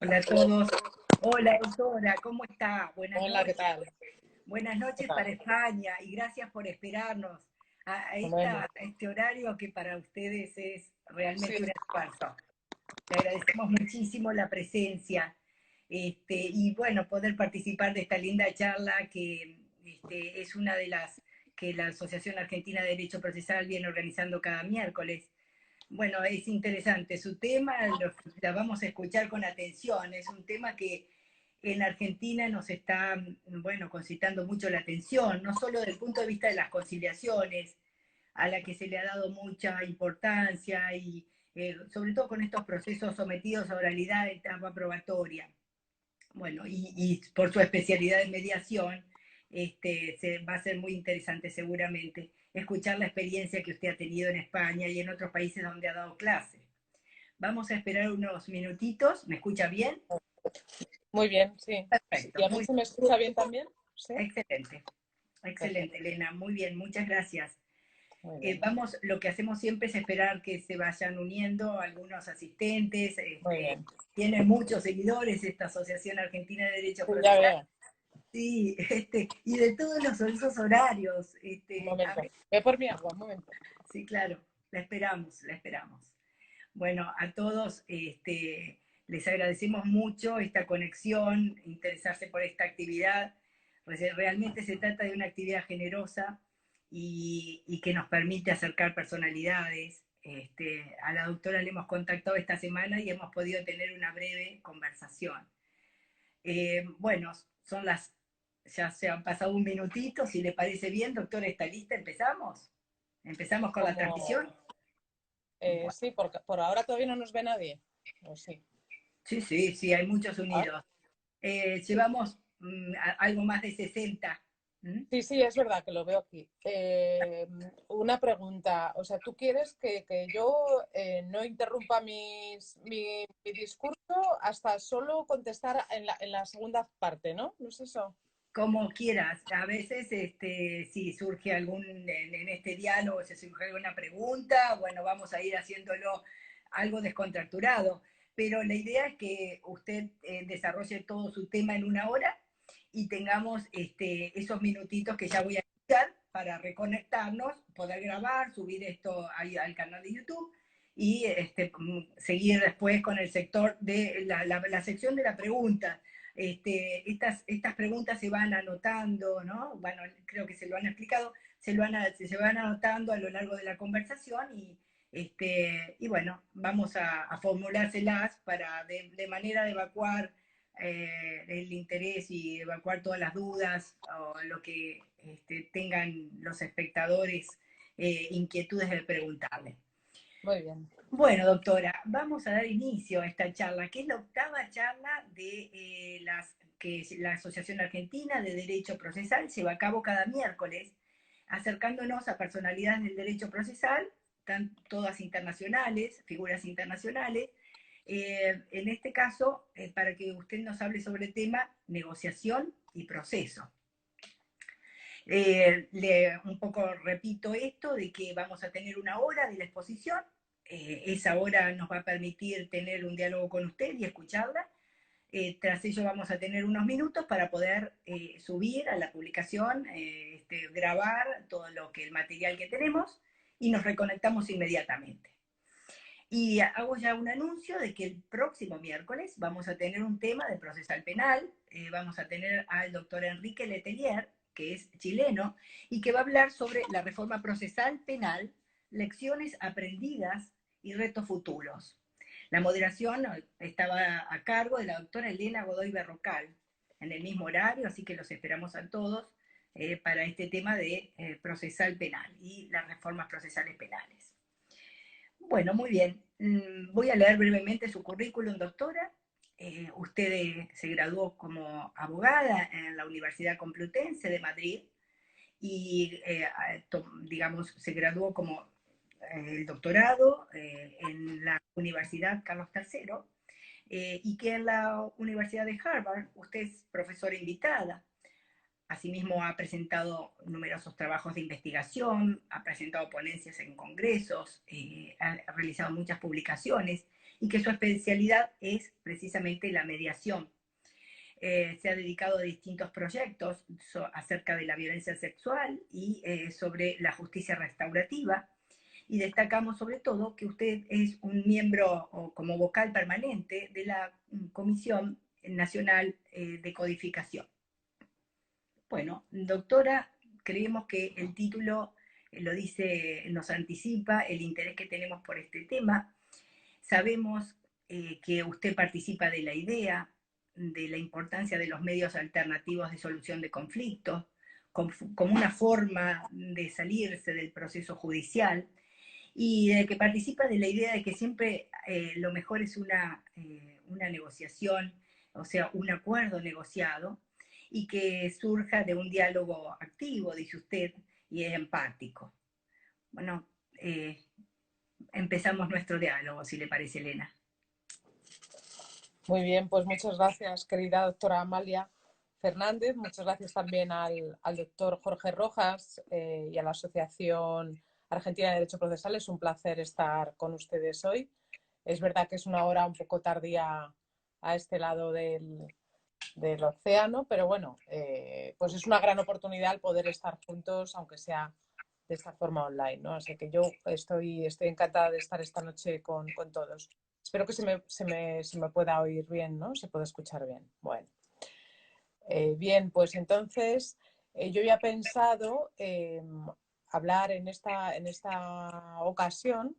Hola a todos. Hola, doctora, ¿cómo está? Buenas Hola, ¿qué noches. tal? Buenas ¿Qué noches tal? para España y gracias por esperarnos Bueno, a este horario que para ustedes es sí, realmente un esfuerzo. Le agradecemos muchísimo la presencia y bueno, poder participar de esta linda charla que es una de las que la Asociación Argentina de Derecho Procesal viene organizando cada miércoles. Bueno, es interesante su tema, la vamos a escuchar con atención. Es un tema que en Argentina nos está, bueno, concitando mucho la atención, no solo desde el punto de vista de las conciliaciones, a la que se le ha dado mucha importancia y sobre todo con estos procesos sometidos a oralidad de etapa probatoria. Bueno, y por su especialidad en mediación, va a ser muy interesante seguramente escuchar la experiencia que usted ha tenido en España y en otros países donde ha dado clases. Vamos a esperar unos minutitos. ¿Me escucha bien? muy bien, sí. ¿Y Perfecto, a mí muy se me escucha bien también? Sí, excelente. Excelente, perfecto. Elena. Muy bien, muchas gracias. Muy bien, Vamos, lo que hacemos siempre es esperar que se vayan uniendo algunos asistentes. muy bien. Tiene muchos seguidores esta Asociación Argentina de Derecho Sí, ya Procesal. veo. Sí, y de todos esos horarios. Un A momento. ver, Ve por mi agua, un momento. sí, claro, la esperamos, la esperamos. Bueno, a todos les agradecemos mucho esta conexión, interesarse por esta actividad. Realmente se trata de una actividad generosa y que nos permite acercar personalidades. A la doctora le hemos contactado esta semana y hemos podido tener una breve conversación. Bueno, ya se han pasado un minutito, si le parece bien, doctora, ¿está lista? ¿Empezamos? ¿Empezamos con la transmisión? Como, Bueno, sí, porque por ahora todavía no nos ve nadie. ¿O sí? sí, sí, sí, hay muchos Ah, unidos. Llevamos algo más de 60. ¿Mm? sí, sí, es verdad que lo veo aquí. Una pregunta, o sea, ¿tú quieres que yo no interrumpa mi discurso hasta solo contestar en la segunda parte, ¿no? ¿No es eso? Como quieras. A veces, si surge en este diálogo, si surge alguna pregunta, bueno, vamos a ir haciéndolo algo descontracturado. Pero la idea es que usted desarrolle todo su tema en una hora y tengamos esos minutitos que ya voy a usar para reconectarnos, poder grabar, subir esto ahí al canal de YouTube y seguir después con el sector de la sección de la pregunta. Estas preguntas se van anotando, ¿no? Bueno, creo que se lo han explicado, se van anotando a lo largo de la conversación y bueno, vamos a formulárselas de manera de evacuar el interés y evacuar todas las dudas o lo que tengan los espectadores inquietudes de preguntarle. Muy bien. Bueno, doctora, vamos a dar inicio a esta charla, que es la octava charla de que la Asociación Argentina de Derecho Procesal lleva a cabo cada miércoles, acercándonos a personalidades del derecho procesal, todas internacionales, figuras internacionales. En este caso, para que usted nos hable sobre el tema negociación y proceso. Un poco repito esto de que vamos a tener una hora de la exposición. Esa hora nos va a permitir tener un diálogo con usted y escucharla. Tras ello vamos a tener unos minutos para poder subir a la publicación, grabar todo el material que tenemos y nos reconectamos inmediatamente. Y hago ya un anuncio de que el próximo miércoles vamos a tener un tema de procesal penal. Vamos a tener al doctor Enrique Letelier, que es chileno, y que va a hablar sobre la reforma procesal penal, lecciones aprendidas y retos futuros. La moderación estaba a cargo de la doctora Elena Godoy Berrocal, en el mismo horario, así que los esperamos a todos para este tema de procesal penal y las reformas procesales penales. Bueno, muy bien. Voy a leer brevemente su currículum, doctora. Usted se graduó como abogada en la Universidad Complutense de Madrid y, digamos, se graduó como el doctorado en la Universidad Carlos III y que en la Universidad de Harvard usted es profesora invitada. Asimismo, ha presentado numerosos trabajos de investigación, ha presentado ponencias en congresos, ha realizado muchas publicaciones y que su especialidad es precisamente la mediación. Se ha dedicado a distintos proyectos acerca de la violencia sexual y sobre la justicia restaurativa. Y destacamos sobre todo que usted es un miembro como vocal permanente de la Comisión Nacional de Codificación. Bueno, doctora, creemos que el título lo dice, nos anticipa el interés que tenemos por este tema. Sabemos que usted participa de la idea, de la importancia de los medios alternativos de solución de conflictos, como una forma de salirse del proceso judicial, y de que participa de la idea de que siempre lo mejor es una negociación, o sea, un acuerdo negociado, y que surja de un diálogo activo, dice usted, y es empático. Bueno, empezamos nuestro diálogo, si le parece, Elena. Muy bien, pues muchas gracias, querida doctora Amalia Fernández. Muchas gracias también al doctor Jorge Rojas y a la Asociación Argentina de Derecho Procesal. Es un placer estar con ustedes hoy. Es verdad que es una hora un poco tardía a este lado del océano, pero bueno, pues es una gran oportunidad el poder estar juntos, aunque sea de esta forma online, ¿no? Así que yo estoy encantada de estar esta noche con todos. Espero que se me pueda oír bien, ¿no? Se puede escuchar bien. Bueno. Bien, pues entonces yo había pensado hablar en esta ocasión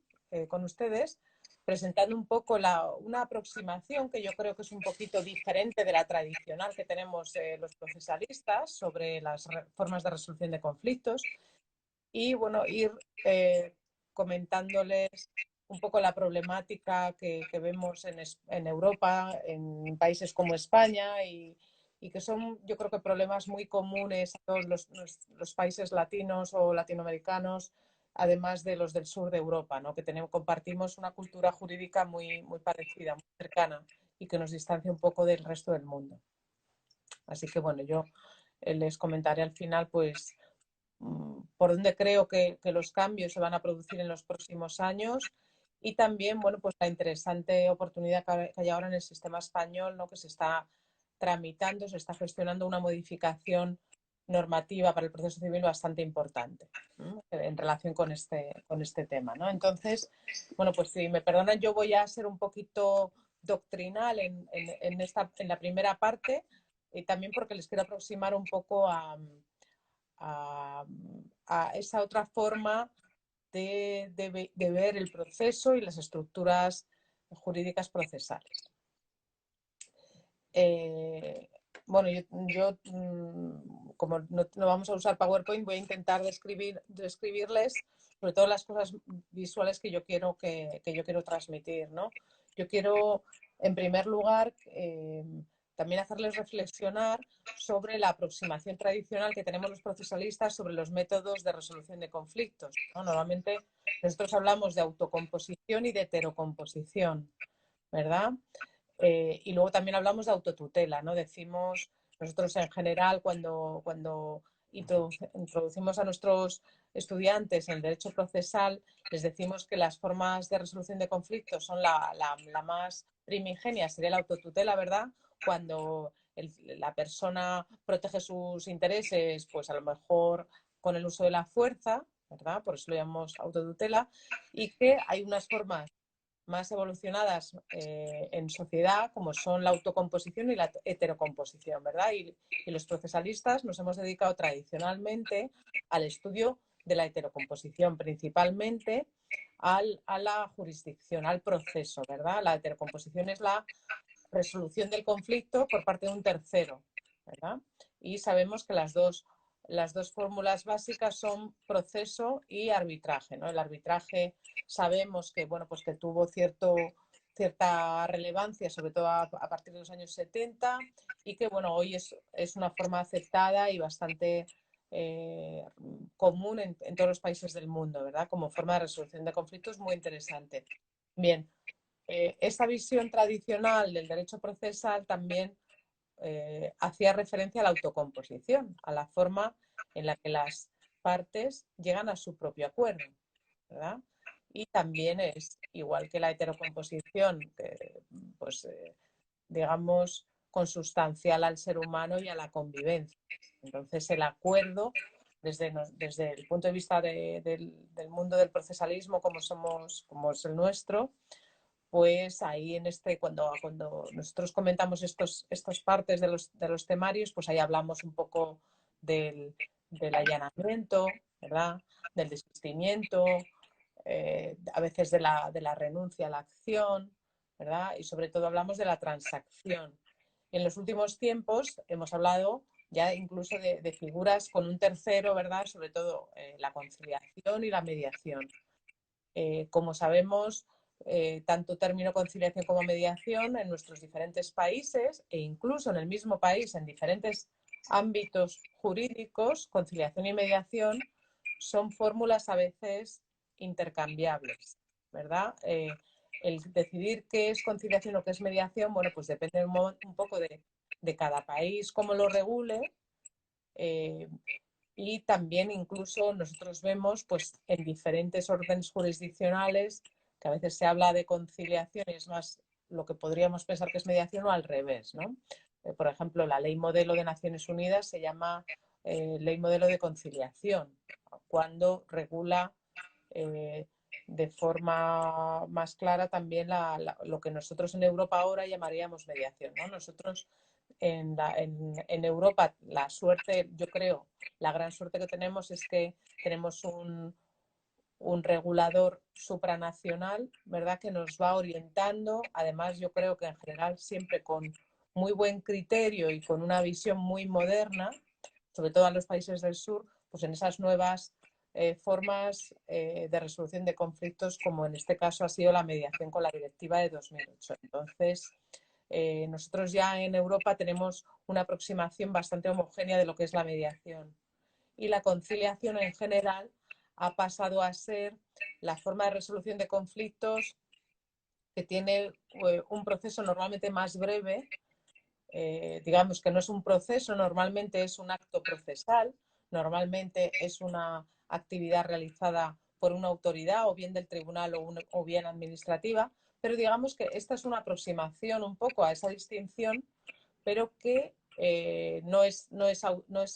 con ustedes presentando un poco una aproximación que yo creo que es un poquito diferente de la tradicional que tenemos los procesalistas sobre las formas de resolución de conflictos y, bueno, ir comentándoles un poco la problemática que vemos en Europa, en países como España y que son, yo creo que problemas muy comunes a todos los países latinos o latinoamericanos, además de los del sur de Europa, ¿no? Que compartimos una cultura jurídica muy, muy parecida, muy cercana y que nos distancia un poco del resto del mundo. Así que, bueno, yo les comentaré al final, pues, por dónde creo que los cambios se van a producir en los próximos años y también, bueno, pues la interesante oportunidad que hay ahora en el sistema español, ¿no? Que se está tramitando, se está gestionando una modificación normativa para el proceso civil bastante importante, ¿no? En relación con este tema, ¿no? Entonces, bueno, pues si me perdonan, yo voy a ser un poquito doctrinal en la primera parte y también porque les quiero aproximar un poco a esa otra forma de ver el proceso y las estructuras jurídicas procesales. Bueno, yo como no vamos a usar PowerPoint, voy a intentar describirles sobre todo las cosas visuales que yo quiero transmitir, ¿no? Yo quiero, en primer lugar, también hacerles reflexionar sobre la aproximación tradicional que tenemos los procesalistas sobre los métodos de resolución de conflictos, ¿no? Normalmente nosotros hablamos de autocomposición y de heterocomposición, ¿verdad? Y luego también hablamos de autotutela, ¿no? Decimos, nosotros en general, cuando introducimos a nuestros estudiantes en el derecho procesal, les decimos que las formas de resolución de conflictos son la más primigenia, sería la autotutela, ¿verdad? Cuando la persona protege sus intereses, pues a lo mejor con el uso de la fuerza, ¿verdad? Por eso lo llamamos autotutela, y que hay unas formas más evolucionadas en sociedad, como son la autocomposición y la heterocomposición, ¿verdad? Y los procesalistas nos hemos dedicado tradicionalmente al estudio de la heterocomposición, principalmente a la jurisdicción, al proceso, ¿verdad? La heterocomposición es la resolución del conflicto por parte de un tercero, ¿verdad? Y sabemos que las dos fórmulas básicas son proceso y arbitraje, ¿no? El arbitraje sabemos que, bueno, pues que tuvo cierta relevancia, sobre todo a partir de los años 70 y que, bueno, hoy es una forma aceptada y bastante común en todos los países del mundo, ¿verdad? Como forma de resolución de conflictos muy interesante. Bien, esta visión tradicional del derecho procesal también hacía referencia a la autocomposición, a la forma en la que las partes llegan a su propio acuerdo, ¿verdad? Y también es igual que la heterocomposición, que, pues, digamos, consustancial al ser humano y a la convivencia. Entonces, el acuerdo, desde el punto de vista del mundo del procesalismo como es el nuestro, pues ahí cuando nosotros comentamos estas partes de los temarios, pues ahí hablamos un poco del, del allanamiento, ¿verdad? Del desistimiento, a veces de la renuncia a la acción, ¿verdad? Y sobre todo hablamos de la transacción. Y en los últimos tiempos hemos hablado ya incluso de figuras con un tercero, ¿verdad? Sobre todo la conciliación y la mediación. Como sabemos, tanto término conciliación como mediación en nuestros diferentes países e incluso en el mismo país, en diferentes ámbitos jurídicos, conciliación y mediación son fórmulas a veces intercambiables, ¿verdad? El decidir qué es conciliación o qué es mediación, bueno, pues depende un poco de cada país, cómo lo regule. Y también incluso nosotros vemos pues en diferentes órdenes jurisdiccionales que a veces se habla de conciliación y es más lo que podríamos pensar que es mediación o al revés, ¿no? Por ejemplo, la ley modelo de Naciones Unidas se llama ley modelo de conciliación, cuando regula de forma más clara también lo que nosotros en Europa ahora llamaríamos mediación, ¿no? Nosotros en Europa la suerte, yo creo, la gran suerte que tenemos es que tenemos un regulador supranacional, ¿verdad? Que nos va orientando, además yo creo que en general siempre con muy buen criterio y con una visión muy moderna, sobre todo en los países del sur, pues en esas nuevas formas de resolución de conflictos, como en este caso ha sido la mediación con la directiva de 2008. Entonces, nosotros ya en Europa tenemos una aproximación bastante homogénea de lo que es la mediación. Y la conciliación en general ha pasado a ser la forma de resolución de conflictos que tiene un proceso normalmente más breve, digamos que no es un proceso, normalmente es un acto procesal, normalmente es una actividad realizada por una autoridad o bien del tribunal o bien administrativa, pero digamos que esta es una aproximación un poco a esa distinción, pero que no es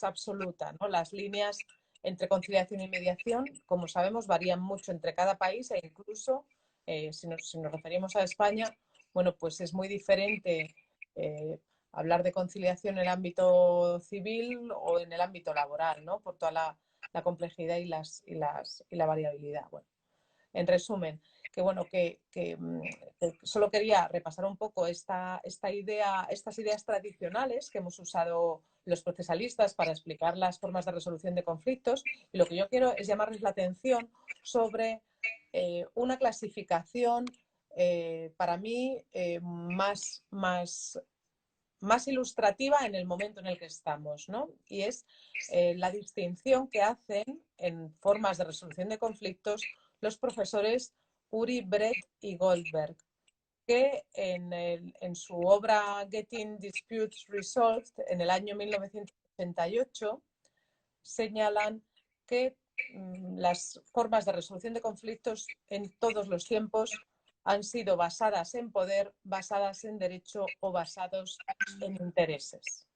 absoluta, ¿no? Las líneas entre conciliación y mediación, como sabemos, varían mucho entre cada país e incluso, si nos referimos a España, bueno, pues es muy diferente hablar de conciliación en el ámbito civil o en el ámbito laboral, ¿no? Por toda la complejidad y la variabilidad. Bueno, en resumen, que bueno, que solo quería repasar un poco estas ideas tradicionales que hemos usado los procesalistas para explicar las formas de resolución de conflictos. Y lo que yo quiero es llamarles la atención sobre una clasificación para mí más ilustrativa en el momento en el que estamos, ¿no? Y es la distinción que hacen en formas de resolución de conflictos los profesores Uri, Brett y Goldberg, que en su obra Getting Disputes Resolved, en el año 1988, señalan que las formas de resolución de conflictos en todos los tiempos han sido basadas en poder, basadas en derecho o basados en intereses.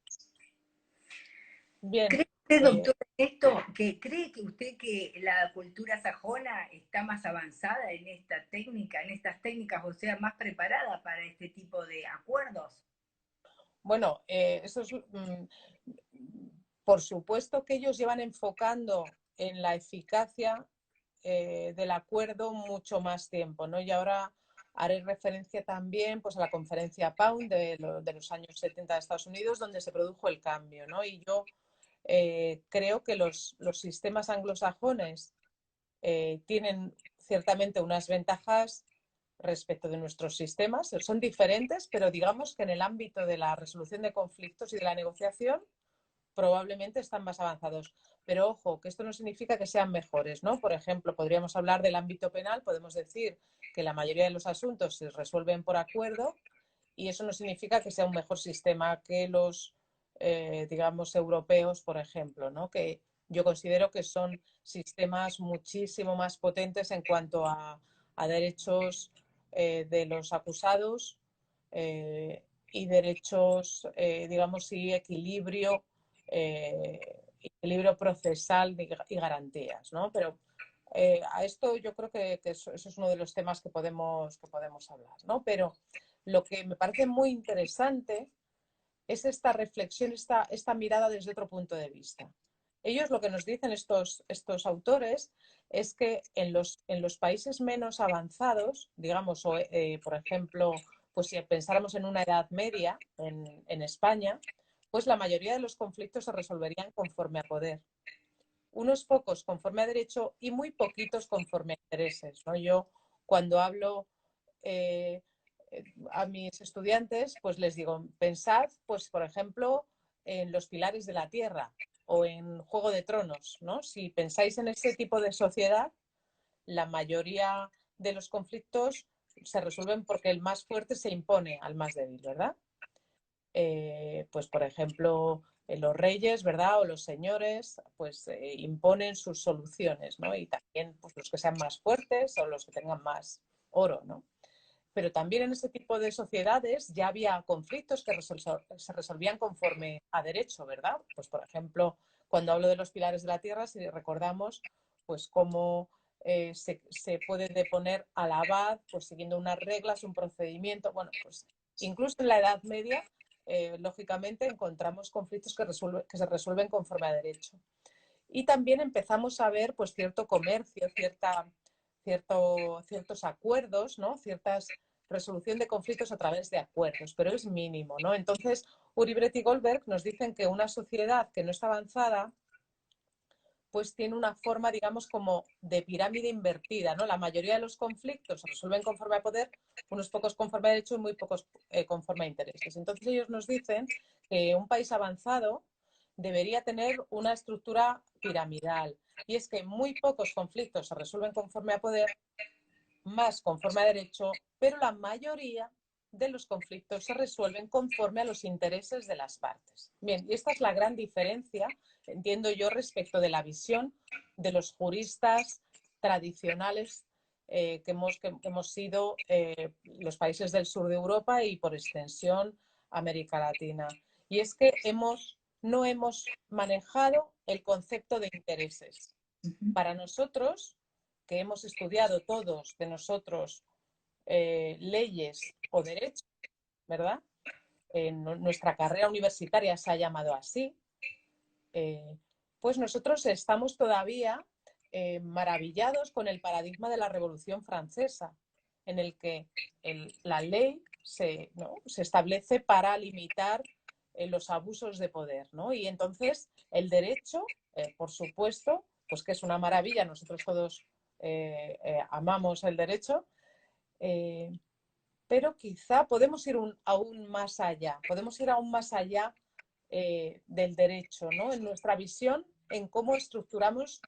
Bien. ¿Cree usted, doctor, esto, que cree que usted que la cultura sajona está más avanzada en esta técnica, en estas técnicas, o sea, más preparada para este tipo de acuerdos? Bueno, eso es, por supuesto que ellos llevan enfocando en la eficacia del acuerdo mucho más tiempo, ¿no? Y ahora haré referencia también pues, a la conferencia Pound de los años 70 de Estados Unidos, donde se produjo el cambio, ¿no? Y yo creo que los sistemas anglosajones tienen ciertamente unas ventajas respecto de nuestros sistemas. Son diferentes, pero digamos que en el ámbito de la resolución de conflictos y de la negociación probablemente están más avanzados. Pero ojo, que esto no significa que sean mejores, ¿no? Por ejemplo, podríamos hablar del ámbito penal, podemos decir que la mayoría de los asuntos se resuelven por acuerdo y eso no significa que sea un mejor sistema que los, digamos, europeos, por ejemplo, ¿no? Que yo considero que son sistemas muchísimo más potentes en cuanto a derechos de los acusados y derechos, digamos, y equilibrio procesal y garantías, ¿no? Pero a esto yo creo que eso es uno de los temas que podemos hablar, ¿no? Pero lo que me parece muy interesante es esta reflexión, esta mirada desde otro punto de vista. Ellos lo que nos dicen estos autores es que en los países menos avanzados, digamos, por ejemplo, pues si pensáramos en una Edad Media en España, pues la mayoría de los conflictos se resolverían conforme a poder. Unos pocos conforme a derecho y muy poquitos conforme a intereses, ¿no? Yo cuando hablo eh, a mis estudiantes, pues les digo, pensad, pues por ejemplo, en los pilares de la tierra o en Juego de Tronos, ¿no? Si pensáis en ese tipo de sociedad, la mayoría de los conflictos se resuelven porque el más fuerte se impone al más débil, ¿verdad? Pues por ejemplo, los reyes, ¿verdad? O los señores, pues imponen sus soluciones, ¿no? Y también pues, los que sean más fuertes o los que tengan más oro, ¿no? Pero también en ese tipo de sociedades ya había conflictos que se resolvían conforme a derecho, ¿verdad? Pues, por ejemplo, cuando hablo de los pilares de la tierra, si recordamos, pues cómo se puede deponer al abad, pues siguiendo unas reglas, un procedimiento. Bueno, pues incluso en la Edad Media, lógicamente, encontramos conflictos que se resuelven conforme a derecho. Y también empezamos a ver pues cierto comercio, ciertos acuerdos, ¿no? Ciertas resolución de conflictos a través de acuerdos, pero es mínimo, ¿no? Entonces, Uribret y Goldberg nos dicen que una sociedad que no está avanzada, pues tiene una forma, digamos, como de pirámide invertida, ¿no? La mayoría de los conflictos se resuelven conforme a poder, unos pocos conforme a derecho y muy pocos conforme a intereses. Entonces, ellos nos dicen que un país avanzado debería tener una estructura piramidal. Y es que muy pocos conflictos se resuelven conforme a poder, más conforme a derecho, pero la mayoría de los conflictos se resuelven conforme a los intereses de las partes. Bien, y esta es la gran diferencia, entiendo yo, respecto de la visión de los juristas tradicionales que hemos sido los países del sur de Europa y por extensión América Latina. Y es que no hemos manejado el concepto de intereses. Para nosotros, que hemos estudiado todos de nosotros leyes o derechos, ¿verdad? Nuestra carrera universitaria se ha llamado así, pues nosotros estamos todavía maravillados con el paradigma de la Revolución Francesa, en el que la ley ¿no? se establece para limitar los abusos de poder, ¿no? Y entonces el derecho, por supuesto, pues que es una maravilla, nosotros todos amamos el derecho, eh, pero quizá podemos ir aún más allá, podemos ir aún más allá del derecho, ¿no? En nuestra visión, en cómo estructuramos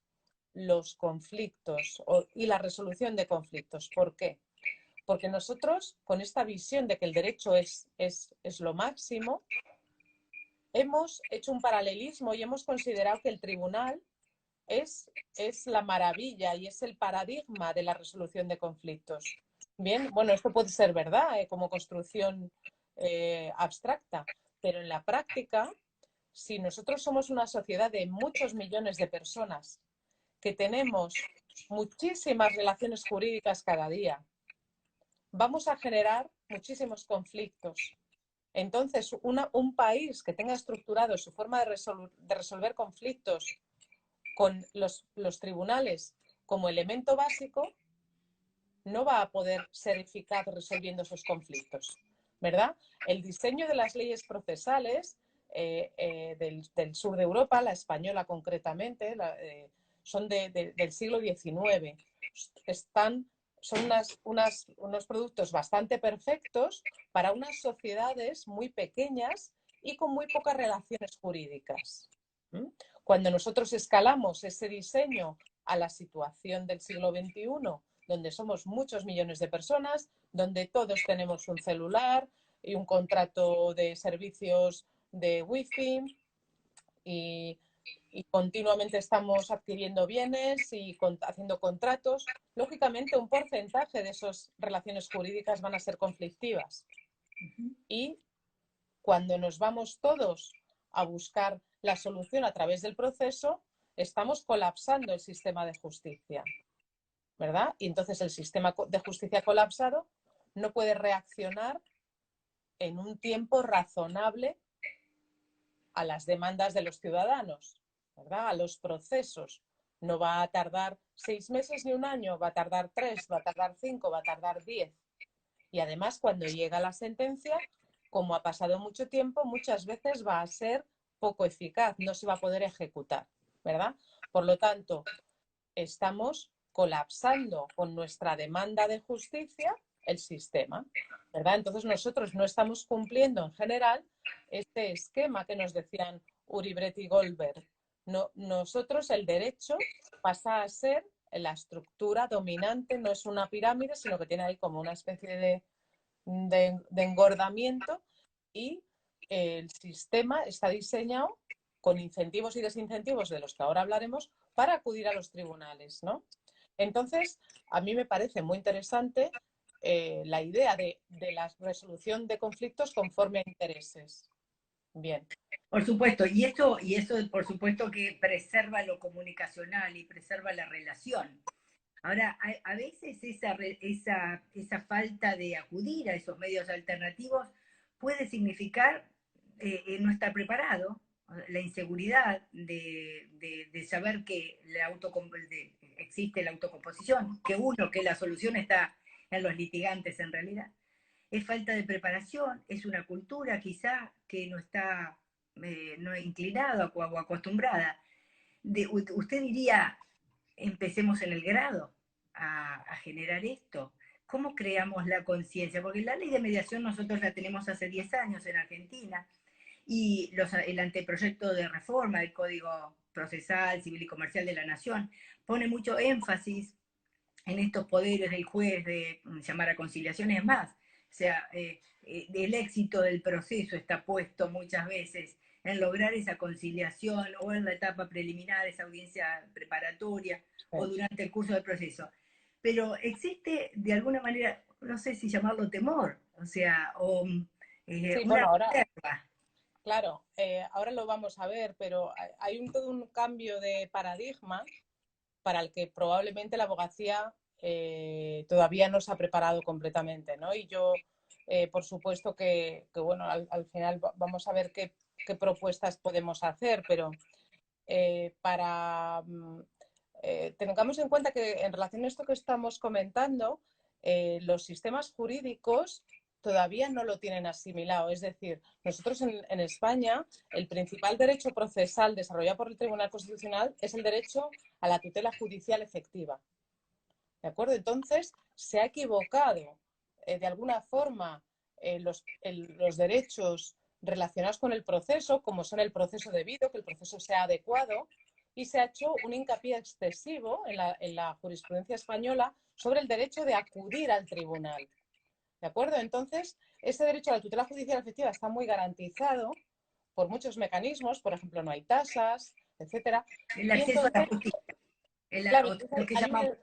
los conflictos y la resolución de conflictos. ¿Por qué? Porque nosotros, con esta visión de que el derecho es lo máximo, hemos hecho un paralelismo y hemos considerado que el tribunal es la maravilla y es el paradigma de la resolución de conflictos. Bien, bueno, esto puede ser verdad como construcción abstracta, pero en la práctica, si nosotros somos una sociedad de muchos millones de personas que tenemos muchísimas relaciones jurídicas cada día, vamos a generar muchísimos conflictos. Entonces, un país que tenga estructurado su forma de resolver conflictos con los tribunales como elemento básico, no va a poder ser eficaz resolviendo esos conflictos, ¿verdad? El diseño de las leyes procesales del sur de Europa, la española concretamente, son del siglo XIX. Son unos productos bastante perfectos para unas sociedades muy pequeñas y con muy pocas relaciones jurídicas. Cuando nosotros escalamos ese diseño a la situación del siglo XXI, donde somos muchos millones de personas, donde todos tenemos un celular, y un contrato de servicios de wifi y, y continuamente estamos adquiriendo bienes y haciendo contratos. Lógicamente, un porcentaje de esas relaciones jurídicas van a ser conflictivas. Y cuando nos vamos todos a buscar la solución a través del proceso, estamos colapsando el sistema de justicia, ¿verdad? Y entonces el sistema de justicia colapsado no puede reaccionar en un tiempo razonable a las demandas de los ciudadanos, ¿verdad? A los procesos. No va a tardar 6 meses ni un año, va a tardar 3, va a tardar 5, va a tardar 10. Y además, cuando llega la sentencia, como ha pasado mucho tiempo, muchas veces va a ser poco eficaz, no se va a poder ejecutar, ¿verdad? Por lo tanto, estamos colapsando con nuestra demanda de justicia el sistema, ¿verdad? Entonces nosotros no estamos cumpliendo en general este esquema que nos decían Uribret y Goldberg. No, nosotros el derecho pasa a ser la estructura dominante, no es una pirámide, sino que tiene ahí como una especie de engordamiento y el sistema está diseñado con incentivos y desincentivos de los que ahora hablaremos para acudir a los tribunales, ¿no? Entonces, a mí me parece muy interesante la idea de la resolución de conflictos conforme a intereses. Bien. Por supuesto, y eso por supuesto que preserva lo comunicacional y preserva la relación. Ahora, a veces esa falta de acudir a esos medios alternativos puede significar no estar preparado, la inseguridad de saber que existe la autocomposición, que la solución está en los litigantes en realidad. Es falta de preparación, es una cultura quizá que no está no inclinada o acostumbrada. Usted diría, empecemos en el grado a generar esto. ¿Cómo creamos la conciencia? Porque la ley de mediación nosotros la tenemos hace 10 años en Argentina y el anteproyecto de reforma del Código Procesal, Civil y Comercial de la Nación pone mucho énfasis en estos poderes del juez de llamar a conciliación. Es más, o sea, el éxito del proceso está puesto muchas veces en lograr esa conciliación o en la etapa preliminar, esa audiencia preparatoria o durante el curso del proceso. Pero existe de alguna manera, no sé si llamarlo temor, o sea, Sí, una bueno, ahora, reserva. claro, ahora lo vamos a ver, pero hay todo un cambio de paradigma para el que probablemente la abogacía todavía no se ha preparado completamente, ¿no? Y yo, por supuesto bueno, al final vamos a ver qué propuestas podemos hacer, pero tengamos en cuenta que en relación a esto que estamos comentando, los sistemas jurídicos todavía no lo tienen asimilado. Es decir, nosotros en España el principal derecho procesal desarrollado por el Tribunal Constitucional es el derecho a la tutela judicial efectiva. ¿De acuerdo? Entonces, se ha equivocado de alguna forma los derechos relacionados con el proceso, como son el proceso debido, que el proceso sea adecuado, y se ha hecho un hincapié excesivo en la jurisprudencia española sobre el derecho de acudir al tribunal. ¿De acuerdo? Entonces, ese derecho a la tutela judicial efectiva está muy garantizado por muchos mecanismos, por ejemplo, no hay tasas, etcétera. El Y acceso a la entonces, justicia, claro, lo entonces que llamamos.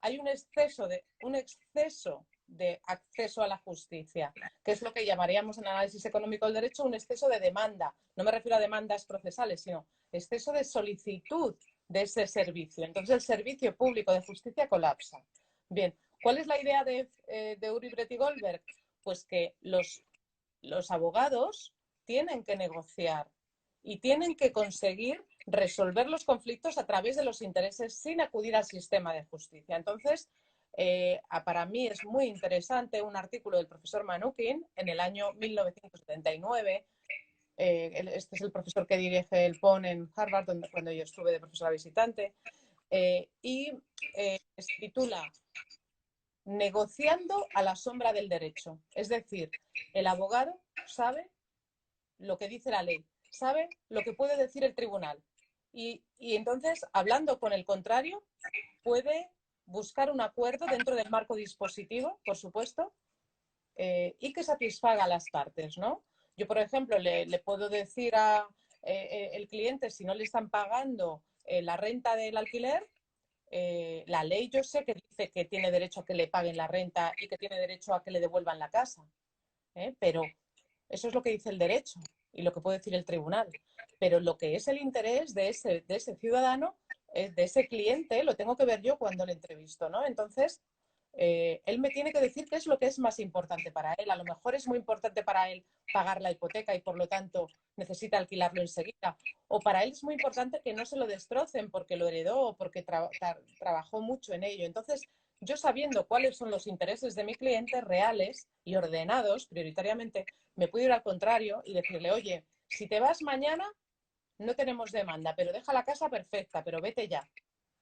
hay un exceso de acceso a la justicia, que es lo que llamaríamos en análisis económico del derecho un exceso de demanda. No me refiero a demandas procesales, sino exceso de solicitud de ese servicio. Entonces el servicio público de justicia colapsa. Bien, ¿cuál es la idea de Uri Bret y Goldberg? Pues que los abogados tienen que negociar y tienen que conseguir resolver los conflictos a través de los intereses sin acudir al sistema de justicia. Entonces, para mí es muy interesante un artículo del profesor Manukin en el año 1979. Este es el profesor que dirige el PON en Harvard, cuando yo estuve de profesora visitante, y se titula Negociando a la sombra del derecho. Es decir, el abogado sabe lo que dice la ley, sabe lo que puede decir el tribunal. Y entonces, hablando con el contrario, puede buscar un acuerdo dentro del marco dispositivo, por supuesto, y que satisfaga a las partes, ¿no? Yo, por ejemplo, le puedo decir a el cliente, si no le están pagando la renta del alquiler, la ley yo sé que dice que tiene derecho a que le paguen la renta y que tiene derecho a que le devuelvan la casa, pero eso es lo que dice el derecho y lo que puede decir el tribunal. Pero lo que es el interés de ese ciudadano, de ese cliente, lo tengo que ver yo cuando le entrevisto, ¿no? Entonces, él me tiene que decir qué es lo que es más importante para él. A lo mejor es muy importante para él pagar la hipoteca y por lo tanto necesita alquilarlo enseguida. O para él es muy importante que no se lo destrocen porque lo heredó o porque trabajó mucho en ello. Entonces, yo sabiendo cuáles son los intereses de mi cliente reales y ordenados prioritariamente, me puedo ir al contrario y decirle, oye, si te vas mañana, no tenemos demanda, pero deja la casa perfecta, pero vete ya,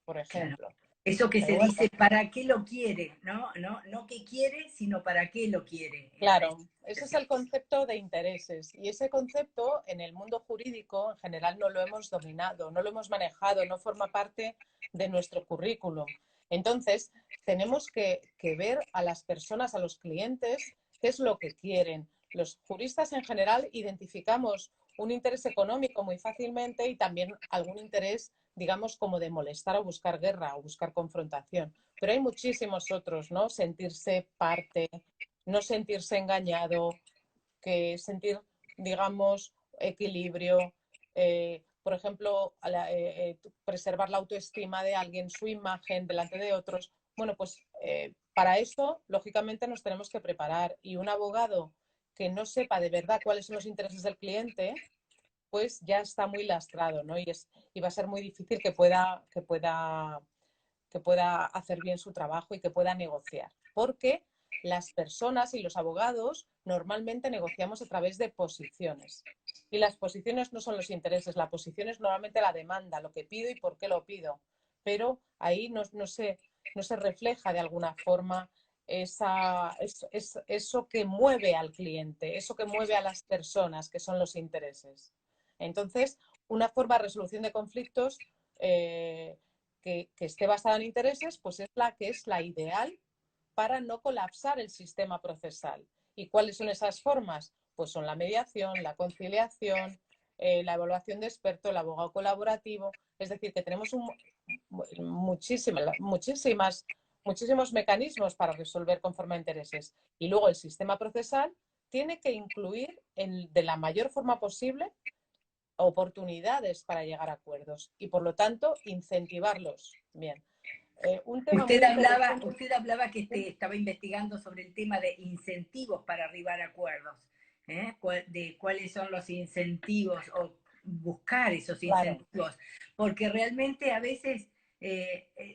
por Claro. ejemplo. Eso que se Bueno, dice, ¿para qué lo quiere? ¿No? No qué quiere, sino para qué lo quiere. claro, ese es el concepto de intereses y ese concepto en el mundo jurídico en general no lo hemos dominado, no lo hemos manejado, no forma parte de nuestro currículum. Entonces, tenemos que ver a las personas, a los clientes, qué es lo que quieren. Los juristas en general identificamos un interés económico muy fácilmente y también algún interés, digamos, como de molestar o buscar guerra o buscar confrontación. Pero hay muchísimos otros, ¿no? Sentirse parte, no sentirse engañado, que sentir, digamos, equilibrio, por ejemplo, preservar la autoestima de alguien, su imagen delante de otros. Bueno, pues para eso, lógicamente, nos tenemos que preparar y un abogado que no sepa de verdad cuáles son los intereses del cliente, pues ya está muy lastrado, ¿no? Y va a ser muy difícil que pueda hacer bien su trabajo y que pueda negociar. Porque las personas y los abogados normalmente negociamos a través de posiciones. Y las posiciones no son los intereses, la posición es normalmente la demanda, lo que pido y por qué lo pido. Pero ahí no se refleja de alguna forma eso que mueve al cliente, eso que mueve a las personas, que son los intereses. Entonces, una forma de resolución de conflictos que esté basada en intereses, pues es la ideal para no colapsar el sistema procesal. ¿Y cuáles son esas formas? Pues son la mediación, la conciliación, la evaluación de experto, el abogado colaborativo. Es decir, que tenemos muchísimos mecanismos para resolver conforme a intereses. Y luego el sistema procesal tiene que incluir de la mayor forma posible oportunidades para llegar a acuerdos y, por lo tanto, incentivarlos. Bien. Un tema muy interesante. Usted hablaba que estaba investigando sobre el tema de incentivos para arribar a acuerdos, ¿eh? De cuáles son los incentivos o buscar esos Claro, incentivos, porque realmente a veces,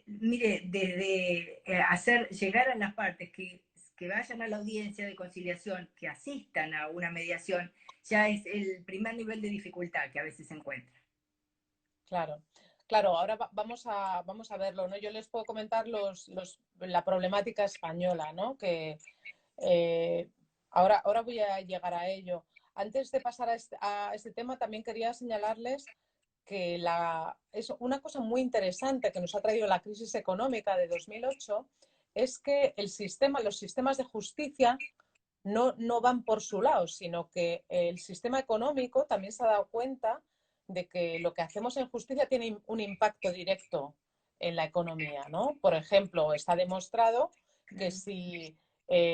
mire, desde hacer llegar a las partes que vayan a la audiencia de conciliación, que asistan a una mediación, ya es el primer nivel de dificultad que a veces se encuentra. claro. Claro, ahora vamos a verlo, ¿no? Yo les puedo comentar la problemática española, ¿no? Que eh, ahora voy a llegar a ello. Antes de pasar a este tema, también quería señalarles que es una cosa muy interesante que nos ha traído la crisis económica de 2008 es que los sistemas de justicia no van por su lado, sino que el sistema económico también se ha dado cuenta de que lo que hacemos en justicia tiene un impacto directo en la economía, ¿no? Por ejemplo, está demostrado que si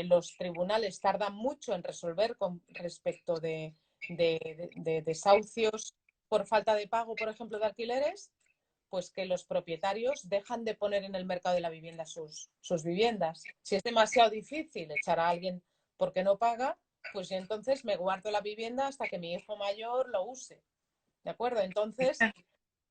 los tribunales tardan mucho en resolver con respecto de desahucios por falta de pago, por ejemplo, de alquileres, pues que los propietarios dejan de poner en el mercado de la vivienda sus viviendas. Si es demasiado difícil echar a alguien porque no paga, pues entonces me guardo la vivienda hasta que mi hijo mayor lo use. ¿De acuerdo? Entonces,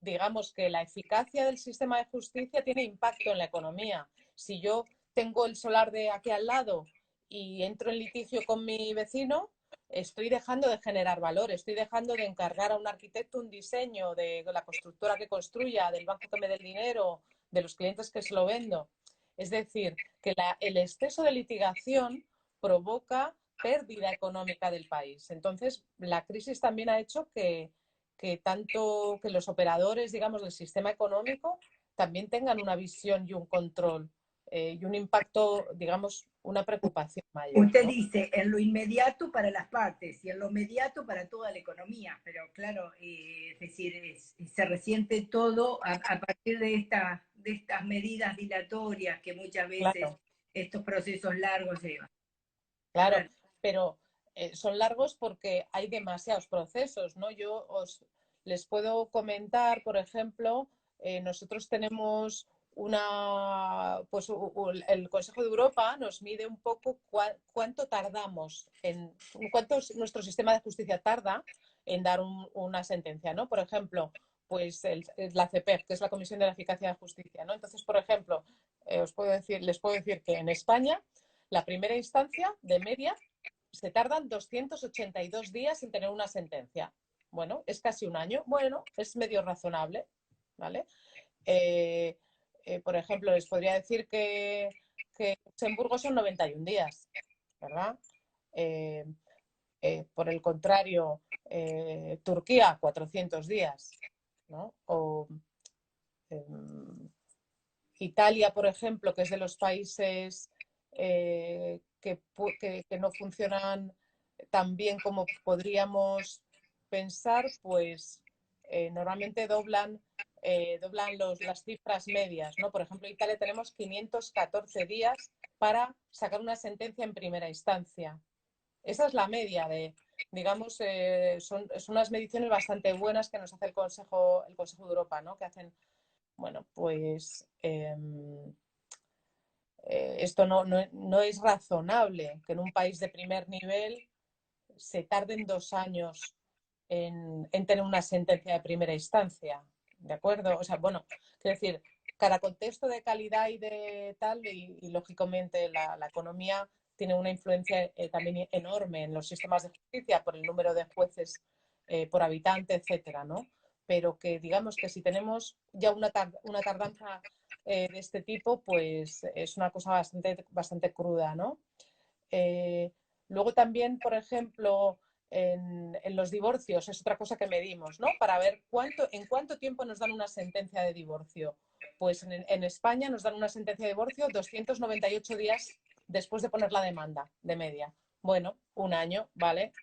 digamos que la eficacia del sistema de justicia tiene impacto en la economía. Si yo tengo el solar de aquí al lado y entro en litigio con mi vecino, estoy dejando de generar valor, estoy dejando de encargar a un arquitecto un diseño de la constructora que construya, del banco que me dé el dinero, de los clientes que se lo vendo. Es decir, que el exceso de litigación provoca pérdida económica del país. Entonces, la crisis también ha hecho que los operadores, digamos, del sistema económico también tengan una visión y un control y un impacto, digamos, una preocupación mayor, Usted ¿no? dice en lo inmediato para las partes y en lo inmediato para toda la economía, pero claro, es decir, se resiente todo a partir de estas medidas dilatorias que muchas veces Claro, estos procesos largos llevan. claro, Claro. pero son largos porque hay demasiados procesos, ¿no? Les puedo comentar, por ejemplo, nosotros tenemos pues el Consejo de Europa nos mide un poco cuánto tardamos cuánto nuestro sistema de justicia tarda en dar una sentencia, ¿no? Por ejemplo, pues la CEPEJ, que es la Comisión de la Eficacia de la Justicia, ¿no? Entonces, por ejemplo, les puedo decir que en España la primera instancia de media se tardan 282 días en tener una sentencia. Bueno, es casi un año. Bueno, es medio razonable, ¿vale? Eh, por ejemplo, les podría decir que Luxemburgo son 91 días, ¿verdad? Eh, por el contrario, Turquía, 400 días, ¿no? O eh, Italia, por ejemplo, que es de los países que no funcionan tan bien como podríamos pensar, pues normalmente doblan las cifras medias, ¿no? Por ejemplo, en Italia tenemos 514 días para sacar una sentencia en primera instancia. Esa es la media digamos, son unas mediciones bastante buenas que nos hace el Consejo de Europa, ¿no? Que hacen, bueno, pues esto no es razonable que en un país de primer nivel se tarden 2 años en tener una sentencia de primera instancia, ¿de acuerdo? O sea, bueno, quiero decir, cada contexto de calidad y de tal, y lógicamente la economía tiene una influencia también enorme en los sistemas de justicia por el número de jueces por habitante, etcétera, ¿no? Pero que digamos que si tenemos ya una tardanza de este tipo, pues es una cosa bastante cruda, ¿no? Eh, luego también, por ejemplo, en los divorcios es otra cosa que medimos, ¿no? Para ver en cuánto tiempo nos dan una sentencia de divorcio. Pues en España nos dan una sentencia de divorcio 298 días después de poner la demanda de media. Bueno, un año, ¿vale?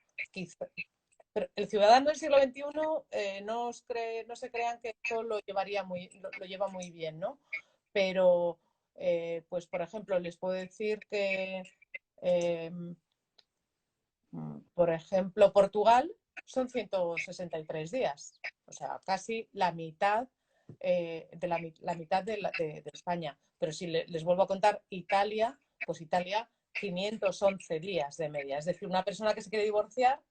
Pero el ciudadano del siglo XXI no se crean que esto lo lleva muy bien, ¿no? Pero, pues, por ejemplo, les puedo decir que eh, por ejemplo, Portugal son 163 días, o sea, casi la mitad la mitad de España. Pero si les vuelvo a contar Italia, pues Italia 511 días de media. Es decir, una persona que se quiere divorciar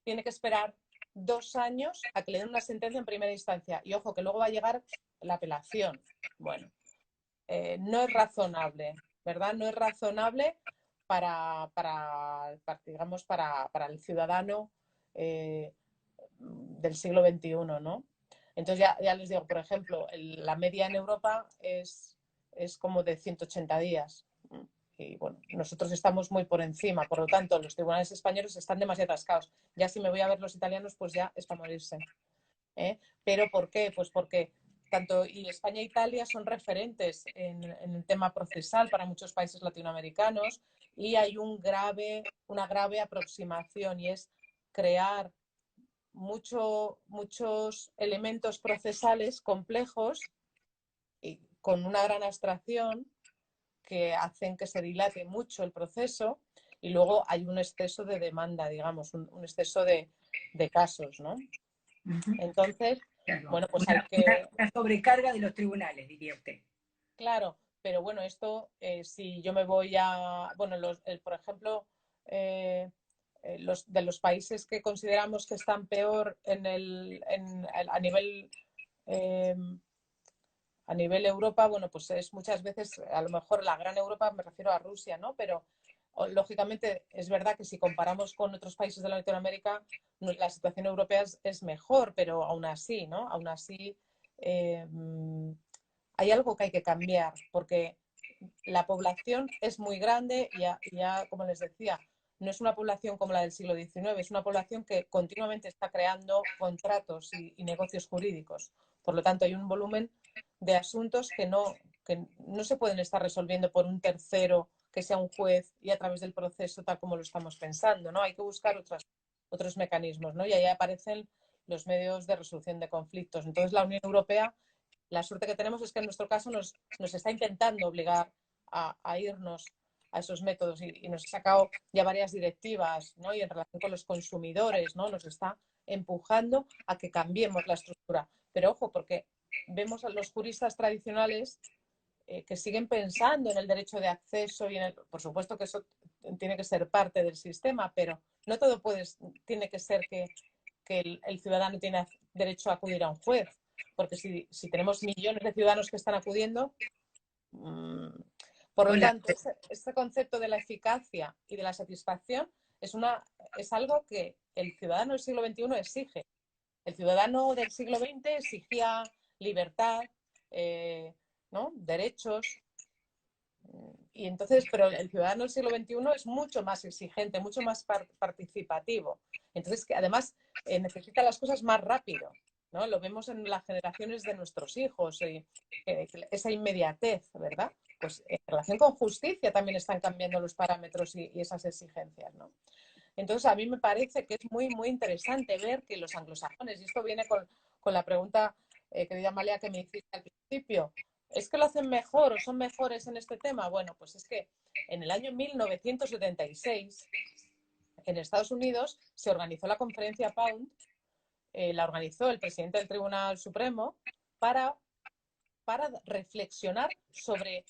tiene que esperar 2 años a que le den una sentencia en primera instancia. Y ojo, que luego va a llegar la apelación. Bueno, no es razonable, ¿verdad? No es razonable digamos, para el ciudadano del siglo XXI, ¿no? Entonces ya les digo, por ejemplo, la media en Europa es como de 180 días. Y bueno, nosotros estamos muy por encima, por lo tanto, los tribunales españoles están demasiado atascados. Ya si me voy a ver los italianos, pues ya es para morirse. ¿Eh? ¿Pero por qué? Pues porque tanto España e Italia son referentes en el tema procesal para muchos países latinoamericanos y hay una grave aproximación y es crear muchos elementos procesales complejos y con una gran abstracción que hacen que se dilate mucho el proceso y luego hay un exceso de demanda, digamos, un exceso de casos, ¿no? Ujú. Entonces, Claro. bueno, pues hay que, Una sobrecarga de los tribunales, diría usted. claro, pero bueno, esto si yo me voy bueno, por ejemplo, eh, de los países que consideramos que están peor eh, a nivel Europa, bueno, pues es muchas veces, a lo mejor la gran Europa me refiero a Rusia, ¿no? Pero lógicamente es verdad que si comparamos con otros países de Latinoamérica, la situación europea es mejor, pero aún así, ¿no? Aún así, eh, hay algo que hay que cambiar, porque la población es muy grande y ya, como les decía, no es una población como la del siglo XIX, es una población que continuamente está creando contratos y negocios jurídicos. Por lo tanto, hay un volumen de asuntos que no se pueden estar resolviendo por un tercero que sea un juez y a través del proceso tal como lo estamos pensando, ¿no? Hay que buscar otros mecanismos, ¿no? Y ahí aparecen los medios de resolución de conflictos. Entonces, la Unión Europea, la suerte que tenemos es que en nuestro caso nos está intentando obligar a irnos a esos métodos y nos ha sacado ya varias directivas, ¿no? Y en relación con los consumidores, ¿no? Nos está empujando a que cambiemos la estructura. Pero ojo, porque vemos a los juristas tradicionales que siguen pensando en el derecho de acceso y por supuesto que eso tiene que ser parte del sistema, pero no todo tiene que ser que el ciudadano tiene derecho a acudir a un juez, porque si tenemos millones de ciudadanos que están acudiendo, por lo Hola. tanto, este concepto de la eficacia y de la satisfacción es algo que el ciudadano del siglo XXI exige. El ciudadano del siglo XX exigía libertad, ¿no? Derechos. Y entonces, pero el ciudadano del siglo XXI es mucho más exigente, mucho más participativo. Entonces, que además necesita las cosas más rápido, ¿no? Lo vemos en las generaciones de nuestros hijos, esa inmediatez, ¿verdad? Pues en relación con justicia también están cambiando los parámetros y esas exigencias, ¿no? Entonces, a mí me parece que es muy, muy interesante ver que los anglosajones, y esto viene con la pregunta, querida Amalia, que me hiciste al principio, ¿es que lo hacen mejor o son mejores en este tema? Bueno, pues es que en el año 1976, en Estados Unidos, se organizó la conferencia Pound, la organizó el presidente del Tribunal Supremo para reflexionar sobre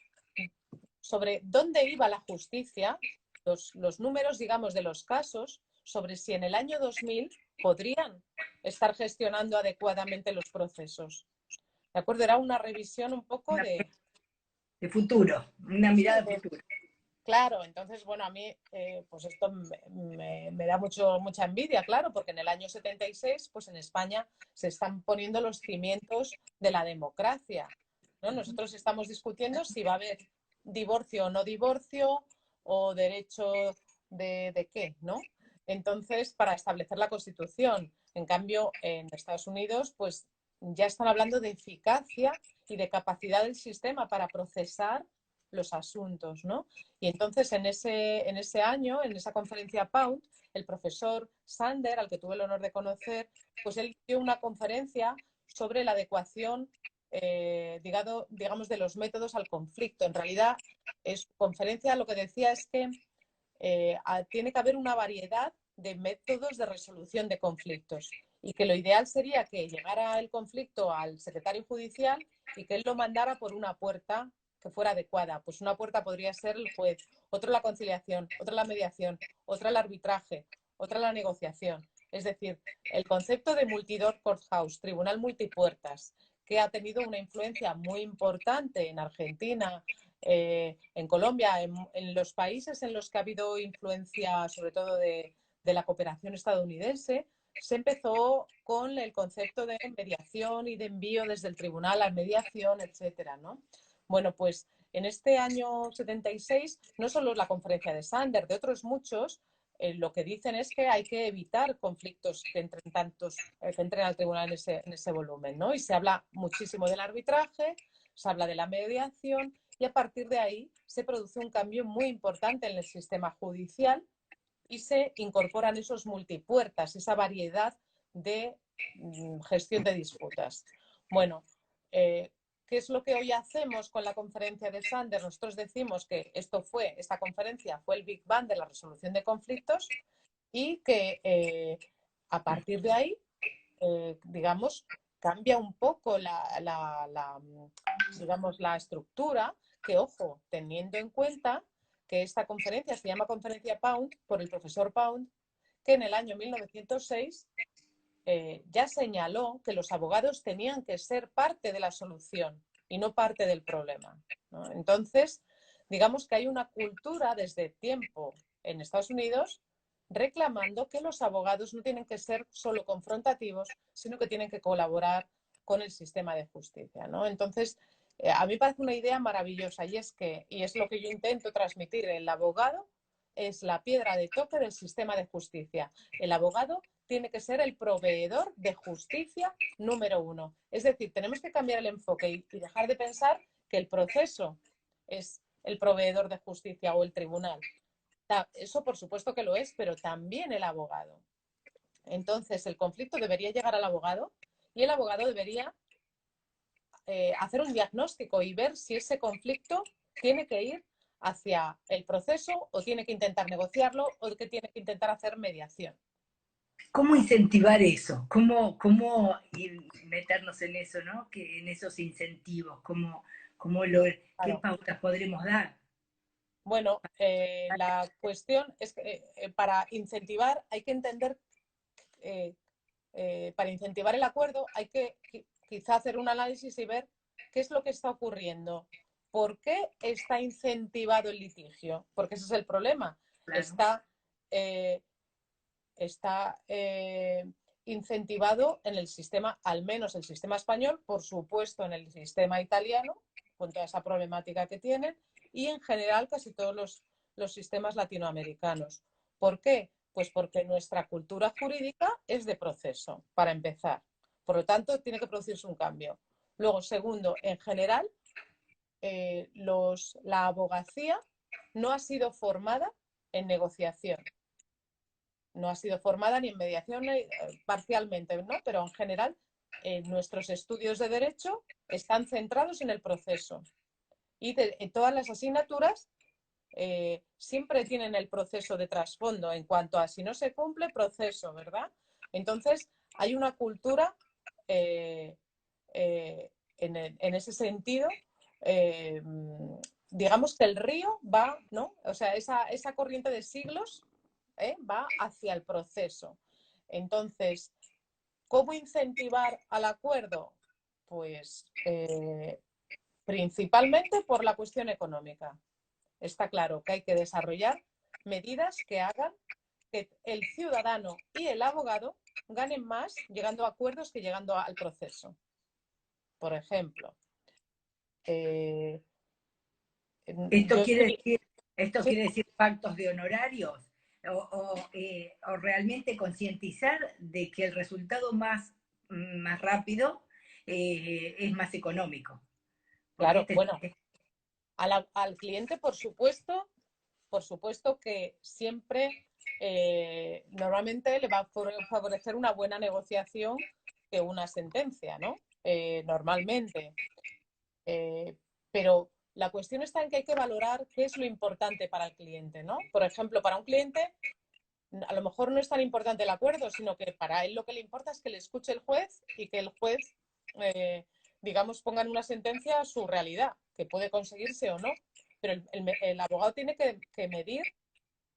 dónde iba la justicia, los números, digamos, de los casos, sobre si en el año 2000 podrían estar gestionando adecuadamente los procesos. ¿De acuerdo? Era una revisión un poco de futuro, una sí, mirada futura. claro, entonces, bueno, a mí pues esto me da mucha envidia, claro, porque en el año 76, pues en España se están poniendo los cimientos de la democracia, ¿no? Nosotros estamos discutiendo si va a haber divorcio o no divorcio, o derecho de qué, ¿no? Entonces, para establecer la Constitución. En cambio, en Estados Unidos, pues ya están hablando de eficacia y de capacidad del sistema para procesar los asuntos, ¿no? Y entonces en ese año, en esa conferencia Pound, el profesor Sander, al que tuve el honor de conocer, pues él dio una conferencia sobre la adecuación, digamos, de los métodos al conflicto. En realidad, su conferencia lo que decía es que tiene que haber una variedad de métodos de resolución de conflictos y que lo ideal sería que llegara el conflicto al secretario judicial y que él lo mandara por una puerta que fuera adecuada. Pues una puerta podría ser el juez, otra la conciliación, otra la mediación, otra el arbitraje, otra la negociación. Es decir, el concepto de multi-door courthouse, tribunal multipuertas, que ha tenido una influencia muy importante en Argentina, en Colombia, en los países en los que ha habido influencia, sobre todo de la cooperación estadounidense, se empezó con el concepto de mediación y de envío desde el tribunal a mediación, etcétera, ¿no? Bueno, pues en este año 76, no solo la conferencia de Sander, de otros muchos, lo que dicen es que hay que evitar conflictos que entren al tribunal en ese volumen, ¿no? Y se habla muchísimo del arbitraje, se habla de la mediación y a partir de ahí se produce un cambio muy importante en el sistema judicial y se incorporan esos multipuertas, esa variedad de gestión de disputas. Bueno, ¿qué es lo que hoy hacemos con la conferencia de Sander? Nosotros decimos que esta conferencia fue el Big Bang de la resolución de conflictos y que a partir de ahí, digamos, cambia un poco digamos, la estructura, que ojo, teniendo en cuenta que esta conferencia se llama Conferencia Pound por el profesor Pound, que en el año 1906 ya señaló que los abogados tenían que ser parte de la solución y no parte del problema, ¿no? Entonces, digamos que hay una cultura desde tiempo en Estados Unidos reclamando que los abogados no tienen que ser solo confrontativos, sino que tienen que colaborar con el sistema de justicia, ¿no? Entonces, a mí me parece una idea maravillosa y es lo que yo intento transmitir, el abogado es la piedra de toque del sistema de justicia. El abogado tiene que ser el proveedor de justicia número uno. Es decir, tenemos que cambiar el enfoque y dejar de pensar que el proceso es el proveedor de justicia o el tribunal. Eso por supuesto que lo es, pero también el abogado. Entonces, el conflicto debería llegar al abogado y el abogado debería hacer un diagnóstico y ver si ese conflicto tiene que ir hacia el proceso o tiene que intentar negociarlo o que tiene que intentar hacer mediación. ¿Cómo incentivar eso? ¿Cómo meternos en eso, ¿no? En esos incentivos, ¿qué Claro. pautas podremos dar? Bueno, la cuestión es que para incentivar hay que entender, eh, para incentivar el acuerdo hay que quizá hacer un análisis y ver qué es lo que está ocurriendo. ¿Por qué está incentivado el litigio? Porque ese es el problema. Claro. Está incentivado en el sistema, al menos el sistema español, por supuesto en el sistema italiano, con toda esa problemática que tienen, y en general casi todos los sistemas latinoamericanos. ¿Por qué? Pues porque nuestra cultura jurídica es de proceso, para empezar. Por lo tanto, tiene que producirse un cambio. Luego, segundo, en general, la abogacía no ha sido formada en negociación. No ha sido formada ni en mediación parcialmente, ¿no? Pero en general nuestros estudios de derecho están centrados en el proceso y todas las asignaturas siempre tienen el proceso de trasfondo en cuanto a si no se cumple, proceso, ¿verdad? Entonces hay una cultura en ese sentido, digamos que el río va, ¿no? O sea, esa corriente de siglos va hacia el proceso. Entonces, ¿cómo incentivar al acuerdo? Pues principalmente por la cuestión económica. Está claro que hay que desarrollar medidas que hagan que el ciudadano y el abogado ganen más llegando a acuerdos que llegando al proceso. Por ejemplo, ¿Esto yo quiere estoy... decir, esto Sí, quiere decir pactos de honorarios? O realmente concientizar de que el resultado más rápido es más económico. Porque claro, bueno, al cliente, por supuesto que siempre normalmente le va a favorecer una buena negociación que una sentencia, ¿no? Normalmente. Eh, pero la cuestión está en que hay que valorar qué es lo importante para el cliente, ¿no? Por ejemplo, para un cliente a lo mejor no es tan importante el acuerdo, sino que para él lo que le importa es que le escuche el juez y que el juez, eh, digamos, ponga en una sentencia su realidad, que puede conseguirse o no. Pero el abogado tiene que medir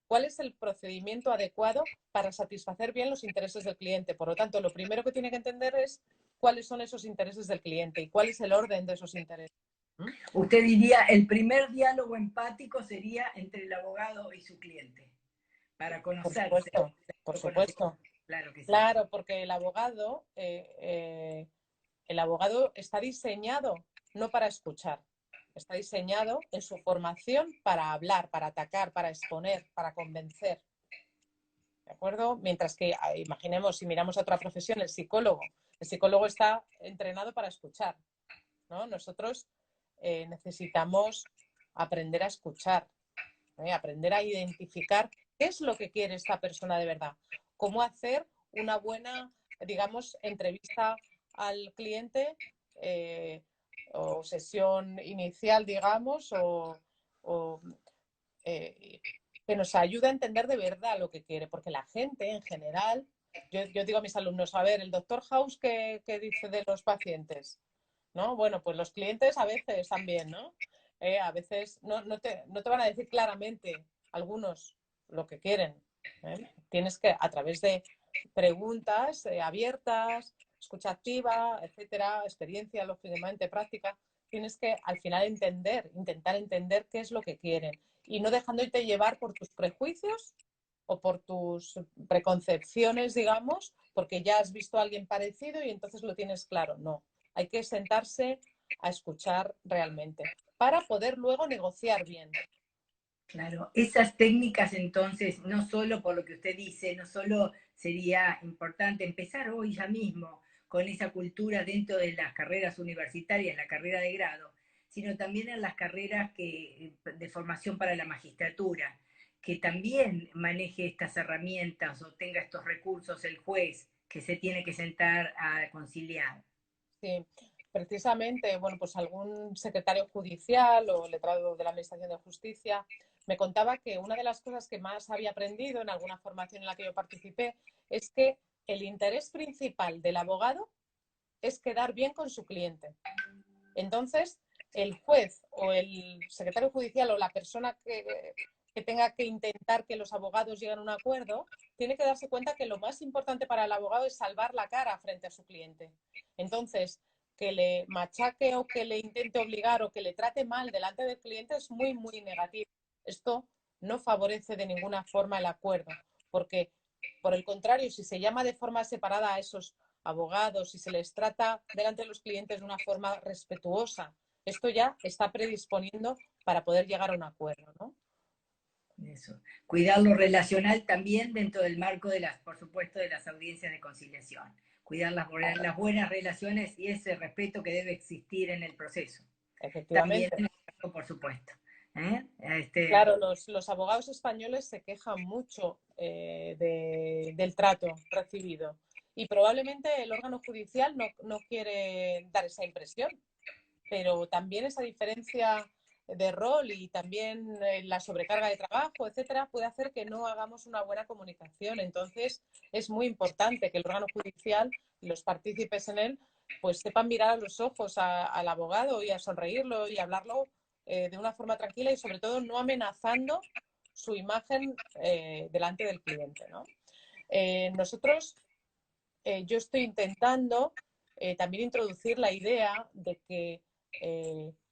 cuál es el procedimiento adecuado para satisfacer bien los intereses del cliente. Por lo tanto, lo primero que tiene que entender es cuáles son esos intereses del cliente y cuál es el orden de esos intereses. usted diría, el primer diálogo empático sería entre el abogado y su cliente, para Por conocerse, supuesto, por conocer. supuesto. Claro que sí. Claro, porque el abogado está diseñado no para escuchar, está diseñado en su formación para hablar, para atacar, para exponer, para convencer. ¿De acuerdo? Mientras que, imaginemos, si miramos a otra profesión, el psicólogo está entrenado para escuchar, ¿no? Nosotros necesitamos aprender a escuchar, aprender a identificar qué es lo que quiere esta persona de verdad, cómo hacer una buena, digamos, entrevista al cliente o sesión inicial, digamos, o eh, que nos ayude a entender de verdad lo que quiere, porque la gente en general, yo digo a mis alumnos, a ver, el doctor House, ¿qué dice de los pacientes? ¿No? Bueno, pues los clientes a veces también, ¿no? A veces no te van a decir claramente algunos lo que quieren. Tienes que, a través de preguntas abiertas, escucha activa, etcétera, experiencia, lógicamente, práctica, tienes que al final intentar entender qué es lo que quieren y no dejándote llevar por tus prejuicios o por tus preconcepciones, digamos, porque ya has visto a alguien parecido y entonces lo tienes claro. No, hay que sentarse a escuchar realmente para poder luego negociar bien. Claro, esas técnicas entonces, no solo por lo que usted dice, no solo sería importante empezar hoy ya mismo con esa cultura dentro de las carreras universitarias, la carrera de grado, sino también en las carreras de formación para la magistratura, que también maneje estas herramientas o tenga estos recursos el juez que se tiene que sentar a conciliar. Sí, precisamente, bueno, pues algún secretario judicial o letrado de la Administración de Justicia me contaba que una de las cosas que más había aprendido en alguna formación en la que yo participé es que el interés principal del abogado es quedar bien con su cliente. Entonces, el juez o el secretario judicial o la persona que tenga que intentar que los abogados lleguen a un acuerdo, tiene que darse cuenta que lo más importante para el abogado es salvar la cara frente a su cliente. Entonces, que le machaque o que le intente obligar o que le trate mal delante del cliente es muy, muy negativo. Esto no favorece de ninguna forma el acuerdo, porque, por el contrario, si se llama de forma separada a esos abogados y se les trata delante de los clientes de una forma respetuosa, esto ya está predisponiendo para poder llegar a un acuerdo, ¿no? Eso. Cuidar lo relacional también dentro del marco de las, por supuesto, de las audiencias de conciliación. Cuidar las buenas relaciones y ese respeto que debe existir en el proceso. También Efectivamente. en el marco, por supuesto. Claro, los abogados españoles se quejan mucho del trato recibido y probablemente el órgano judicial no quiere dar esa impresión, pero también esa diferencia de rol y también la sobrecarga de trabajo, etcétera, puede hacer que no hagamos una buena comunicación. Entonces, es muy importante que el órgano judicial y los partícipes en él pues sepan mirar a los ojos al abogado y a sonreírlo y hablarlo de una forma tranquila y sobre todo no amenazando su imagen delante del cliente, ¿no? Nosotros, yo estoy intentando también introducir la idea de que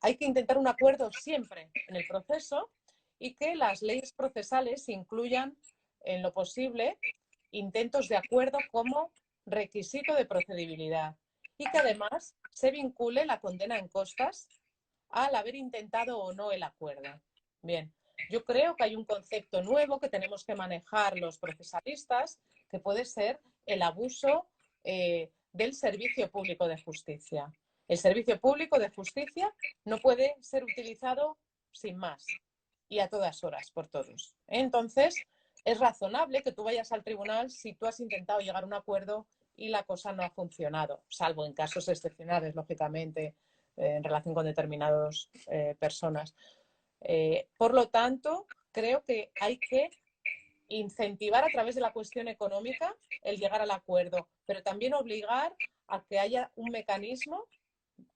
hay que intentar un acuerdo siempre en el proceso y que las leyes procesales incluyan en lo posible intentos de acuerdo como requisito de procedibilidad y que además se vincule la condena en costas al haber intentado o no el acuerdo. Bien, yo creo que hay un concepto nuevo que tenemos que manejar los procesalistas, que puede ser el abuso del servicio público de justicia. El servicio público de justicia no puede ser utilizado sin más y a todas horas por todos. Entonces, es razonable que tú vayas al tribunal si tú has intentado llegar a un acuerdo y la cosa no ha funcionado, salvo en casos excepcionales, lógicamente, en relación con determinadas personas. Por lo tanto, creo que hay que incentivar a través de la cuestión económica el llegar al acuerdo, pero también obligar a que haya un mecanismo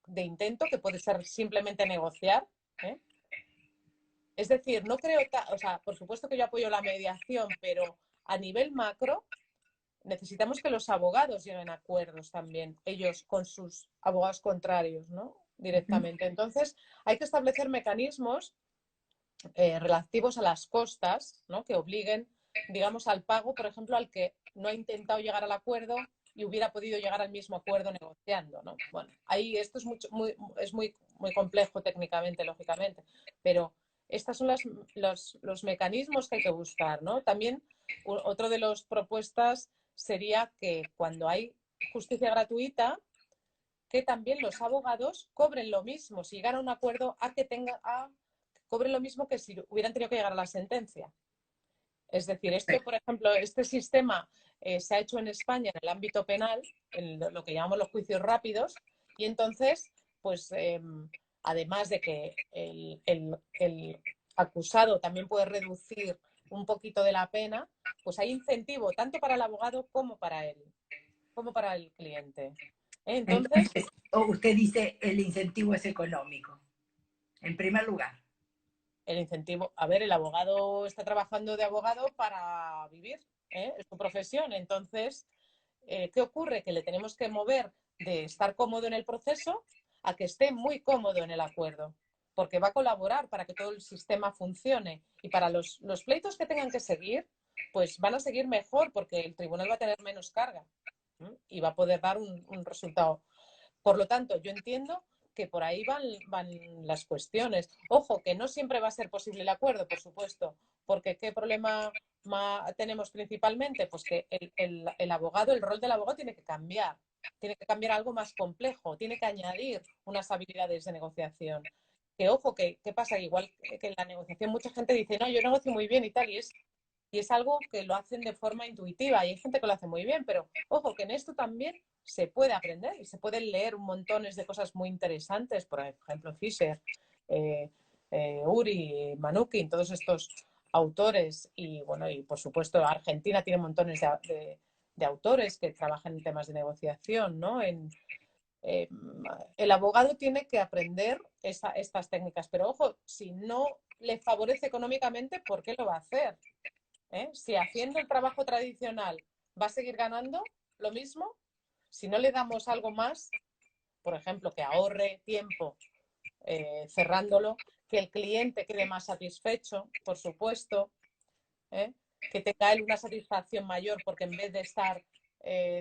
de intento que puede ser simplemente negociar. ¿eh? Es decir, no creo, o sea, por supuesto que yo apoyo la mediación, pero a nivel macro necesitamos que los abogados lleguen a acuerdos también, ellos con sus abogados contrarios, ¿no? Directamente. Entonces, hay que establecer mecanismos relativos a las costas, ¿no? Que obliguen, digamos, al pago, por ejemplo, al que no ha intentado llegar al acuerdo y hubiera podido llegar al mismo acuerdo negociando, ¿no? Bueno, ahí esto es muy complejo técnicamente, lógicamente, pero estos son los mecanismos que hay que buscar, ¿no? También otro de las propuestas sería que cuando hay justicia gratuita, que también los abogados cobren lo mismo, si llegan a un acuerdo, cobren lo mismo que si hubieran tenido que llegar a la sentencia. Es decir, esto, por ejemplo, este sistema se ha hecho en España en el ámbito penal, en lo que llamamos los juicios rápidos, y entonces, pues, además de que el acusado también puede reducir un poquito de la pena, pues hay incentivo tanto para el abogado como para el cliente. Entonces, Entonces, usted dice el incentivo es económico, en primer lugar. el incentivo, a ver, el abogado está trabajando de abogado para vivir, es su profesión. Entonces, ¿qué ocurre? Que le tenemos que mover de estar cómodo en el proceso a que esté muy cómodo en el acuerdo, porque va a colaborar para que todo el sistema funcione y para los pleitos que tengan que seguir, pues van a seguir mejor porque el tribunal va a tener menos carga y va a poder dar un resultado. Por lo tanto, yo entiendo que por ahí van las cuestiones. Ojo, que no siempre va a ser posible el acuerdo, por supuesto, porque ¿qué problema tenemos principalmente? Pues que el abogado, el rol del abogado tiene que cambiar algo más complejo, tiene que añadir unas habilidades de negociación. que ojo, ¿qué pasa? Igual que en la negociación mucha gente dice, no, yo negocio muy bien y tal, y es algo que lo hacen de forma intuitiva y hay gente que lo hace muy bien, pero ojo, que en esto también se puede aprender y se pueden leer montones de cosas muy interesantes, por ejemplo, Fisher, eh, Uri, Manukin, todos estos autores y bueno, y por supuesto Argentina tiene montones de autores que trabajan en temas de negociación, ¿no? Eh, el abogado tiene que aprender estas técnicas, pero ojo, si no le favorece económicamente, ¿por qué lo va a hacer? Si haciendo el trabajo tradicional va a seguir ganando lo mismo, si no le damos algo más, por ejemplo, que ahorre tiempo cerrándolo, que el cliente quede más satisfecho, por supuesto, ¿eh? Que tenga él una satisfacción mayor porque en vez de estar,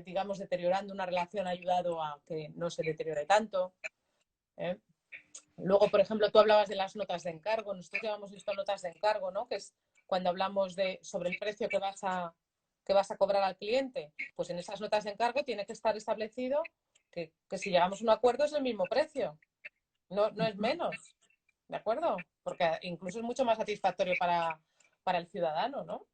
digamos, deteriorando una relación ha ayudado a que no se deteriore tanto. ¿Eh? Luego, por ejemplo, tú hablabas de las notas de encargo. Nosotros llevamos visto notas de encargo, ¿no? Que es cuando hablamos sobre el precio que vas a cobrar al cliente. Pues en esas notas de encargo tiene que estar establecido que si llegamos a un acuerdo es el mismo precio, no es menos, ¿de acuerdo? Porque incluso es mucho más satisfactorio para el ciudadano, ¿no?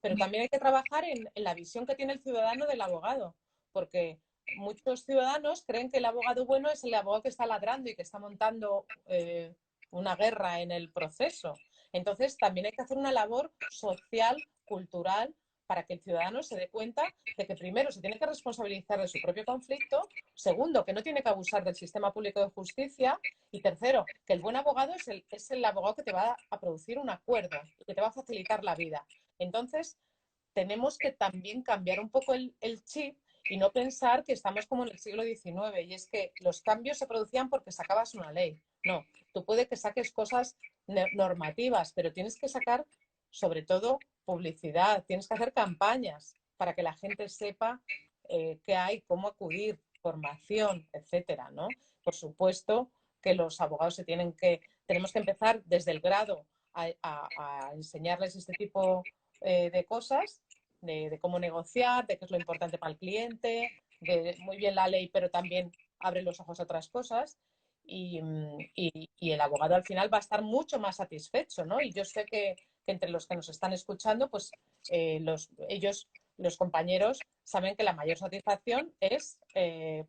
Pero también hay que trabajar en la visión que tiene el ciudadano del abogado, porque muchos ciudadanos creen que el abogado bueno es el abogado que está ladrando y que está montando una guerra en el proceso. Entonces, también hay que hacer una labor social, cultural, para que el ciudadano se dé cuenta de que primero se tiene que responsabilizar de su propio conflicto, segundo, que no tiene que abusar del sistema público de justicia y tercero, que el buen abogado es el abogado que te va a producir un acuerdo y que te va a facilitar la vida. Entonces, tenemos que también cambiar un poco el chip y no pensar que estamos como en el siglo XIX y es que los cambios se producían porque sacabas una ley. No, tú puede que saques cosas normativas, pero tienes que sacar sobre todo publicidad, tienes que hacer campañas para que la gente sepa qué hay, cómo acudir, formación, etcétera, ¿no? Por supuesto que los abogados tenemos que empezar desde el grado a enseñarles este tipo de cosas, de cómo negociar, de qué es lo importante para el cliente, de muy bien la ley, pero también abre los ojos a otras cosas. Y el abogado al final va a estar mucho más satisfecho, ¿no? Y yo sé que entre los que nos están escuchando, pues los compañeros, saben que la mayor satisfacción es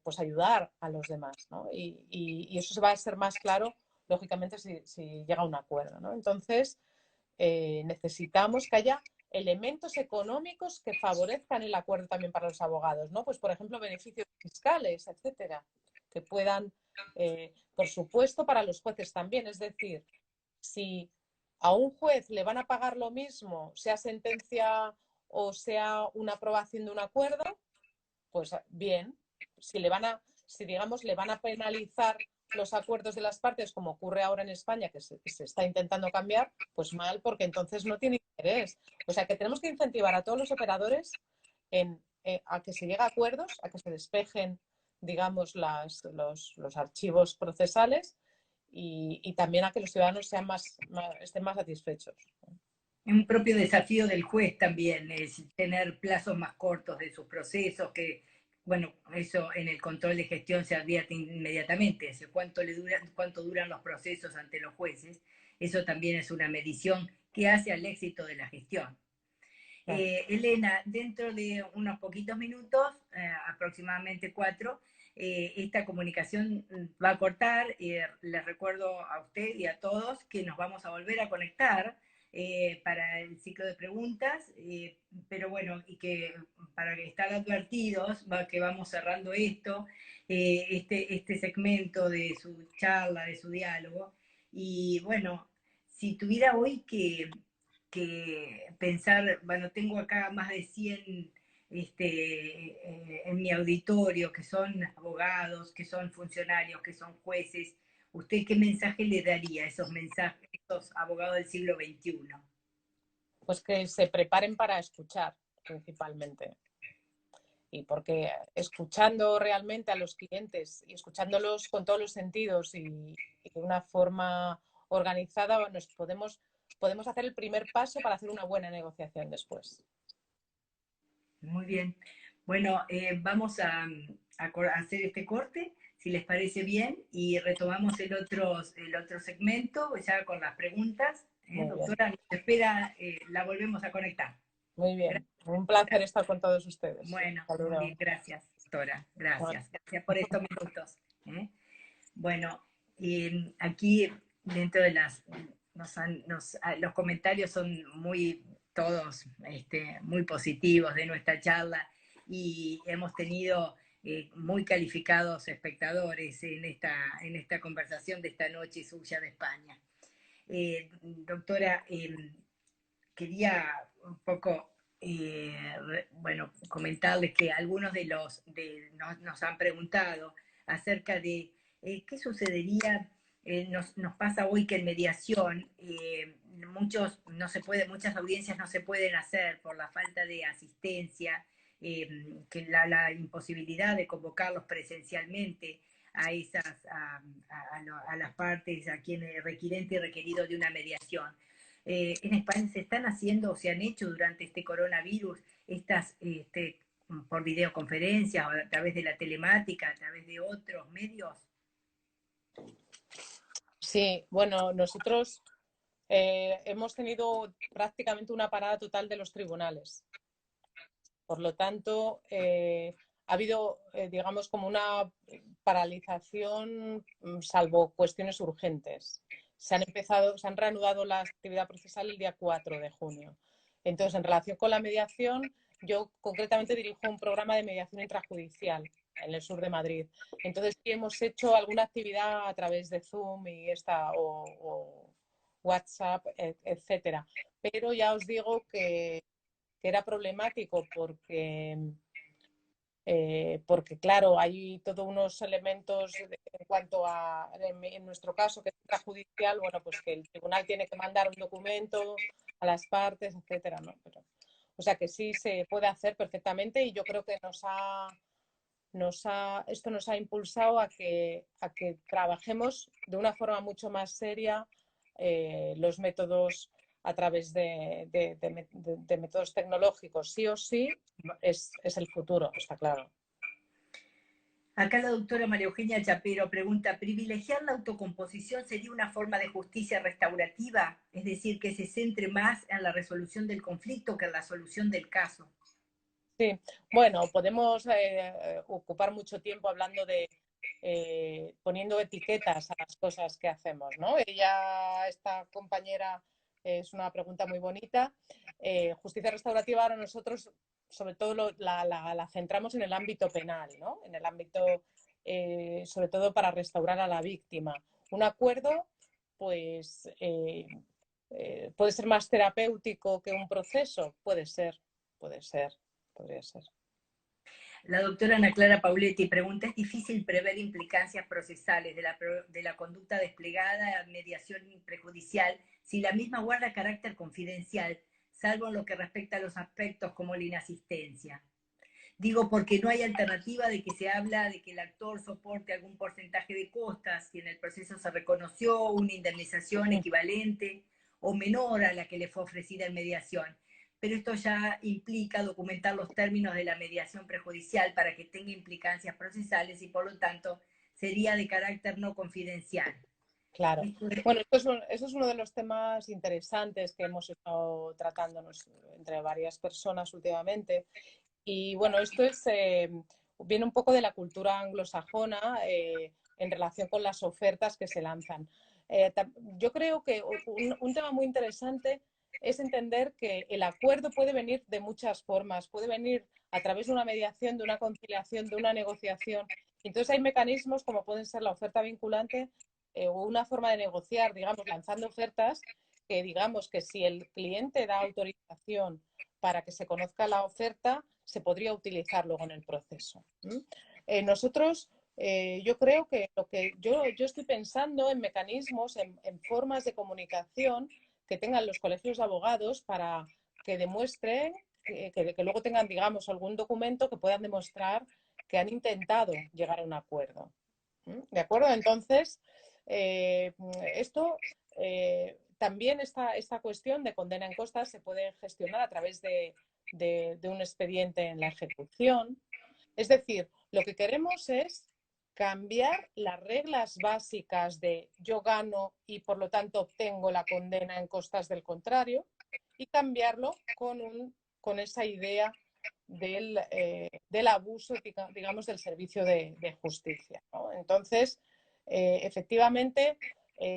pues ayudar a los demás, ¿no? Y eso se va a ser más claro, lógicamente, si llega a un acuerdo, ¿no? Entonces, necesitamos que haya elementos económicos que favorezcan el acuerdo también para los abogados, ¿no? Pues, por ejemplo, beneficios fiscales, etcétera, que puedan, por supuesto, para los jueces también. Es decir, si a un juez le van a pagar lo mismo, sea sentencia o sea una aprobación de un acuerdo, pues bien. Si digamos, le van a penalizar los acuerdos de las partes, como ocurre ahora en España, que se está intentando cambiar, pues mal, porque entonces no tiene interés. O sea, que tenemos que incentivar a todos los operadores a que se llegue a acuerdos, a que se despejen, digamos, los archivos procesales y también a que los ciudadanos estén más satisfechos. Un propio desafío del juez también es tener plazos más cortos de sus procesos, que, bueno, eso en el control de gestión se advierte inmediatamente, es cuánto duran los procesos ante los jueces. Eso también es una medición que hace al éxito de la gestión. Claro. Elena, dentro de unos poquitos minutos, aproximadamente 4, esta comunicación va a cortar. Les recuerdo a usted y a todos que nos vamos a volver a conectar para el ciclo de preguntas, pero bueno, y que para estar advertidos, que vamos cerrando este segmento de su charla, de su diálogo. Y bueno, si tuviera hoy que pensar, bueno, tengo acá más de 100 en mi auditorio, que son abogados, que son funcionarios, que son jueces. ¿Usted qué mensaje le daría a esos mensajes, a esos abogados del siglo XXI? Pues que se preparen para escuchar, principalmente. Y porque escuchando realmente a los clientes y escuchándolos con todos los sentidos y de una forma organizada, podemos hacer el primer paso para hacer una buena negociación después. Muy bien. Bueno, vamos a hacer este corte. si les parece bien, y retomamos el otro segmento, ya con las preguntas. Muy bien, Doctora, nos espera, la volvemos a conectar. muy bien. Gracias. Un placer estar con todos ustedes. Bueno, muy Saludos. bien, gracias, doctora. Bueno, Gracias. Gracias por estos minutos. Bueno, aquí dentro de los comentarios son muy, todos muy positivos de nuestra charla y hemos tenido muy calificados espectadores en esta conversación de esta noche suya de España. Doctora, quería un poco, bueno, comentarles que algunos nos han preguntado acerca de qué sucedería, nos pasa hoy que en mediación muchas audiencias no se pueden hacer por la falta de asistencia, que la imposibilidad de convocarlos presencialmente a a las partes, a quienes requirente y requerido de una mediación. En España se están haciendo o se han hecho durante este coronavirus estas por videoconferencias o a través de la telemática, a través de otros medios. sí, bueno, nosotros hemos tenido prácticamente una parada total de los tribunales. Por lo tanto, ha habido, digamos, como una paralización, salvo cuestiones urgentes. Se han reanudado la actividad procesal el día 4 de junio. Entonces, en relación con la mediación, yo concretamente dirijo un programa de mediación intrajudicial en el sur de Madrid. Entonces, sí hemos hecho alguna actividad a través de Zoom y o WhatsApp, etcétera. Pero ya os digo que era problemático porque, claro, hay todos unos elementos en cuanto a, en nuestro caso, que es extrajudicial, bueno, pues que el tribunal tiene que mandar un documento a las partes, etcétera, ¿no? Pero, o sea que sí se puede hacer perfectamente y yo creo que esto nos ha impulsado a que trabajemos de una forma mucho más seria los métodos a través de métodos tecnológicos. Sí o sí es el futuro, está claro. Acá la doctora María Eugenia Chapero pregunta, ¿privilegiar la autocomposición sería una forma de justicia restaurativa? Es decir, que se centre más en la resolución del conflicto que en la solución del caso. Sí, bueno, podemos ocupar mucho tiempo hablando de poniendo etiquetas a las cosas que hacemos, ¿no? Esta compañera, es una pregunta muy bonita. Justicia restaurativa ahora nosotros, sobre todo, la centramos en el ámbito penal, ¿no? En el ámbito, sobre todo para restaurar a la víctima. Un acuerdo, pues, puede ser más terapéutico que un proceso, puede ser, podría ser. La doctora Ana Clara Pauletti pregunta, ¿es difícil prever implicancias procesales de la conducta desplegada a mediación prejudicial si la misma guarda carácter confidencial, salvo en lo que respecta a los aspectos como la inasistencia? Digo, porque no hay alternativa de que se habla de que el actor soporte algún porcentaje de costas si en el proceso se reconoció una indemnización equivalente o menor a la que le fue ofrecida en mediación. Pero esto ya implica documentar los términos de la mediación prejudicial para que tenga implicancias procesales y por lo tanto sería de carácter no confidencial. Claro. Bueno, eso es uno de los temas interesantes que hemos estado tratándonos entre varias personas últimamente. Y bueno, viene un poco de la cultura anglosajona en relación con las ofertas que se lanzan. Yo creo que un tema muy interesante es entender que el acuerdo puede venir de muchas formas, puede venir a través de una mediación, de una conciliación, de una negociación. Entonces hay mecanismos como pueden ser la oferta vinculante o una forma de negociar, digamos, lanzando ofertas que digamos que si el cliente da autorización para que se conozca la oferta, se podría utilizar luego en el proceso. Nosotros, yo creo que yo estoy pensando en mecanismos, en formas de comunicación que tengan los colegios de abogados para que demuestren, que luego tengan, digamos, algún documento que puedan demostrar que han intentado llegar a un acuerdo. ¿De acuerdo? Entonces, esto también esta cuestión de condena en costas se puede gestionar a través de un expediente en la ejecución. Es decir, lo que queremos es cambiar las reglas básicas de yo gano y por lo tanto obtengo la condena en costas del contrario, y cambiarlo con esa idea del abuso, digamos, del servicio de justicia, ¿no? Entonces, efectivamente,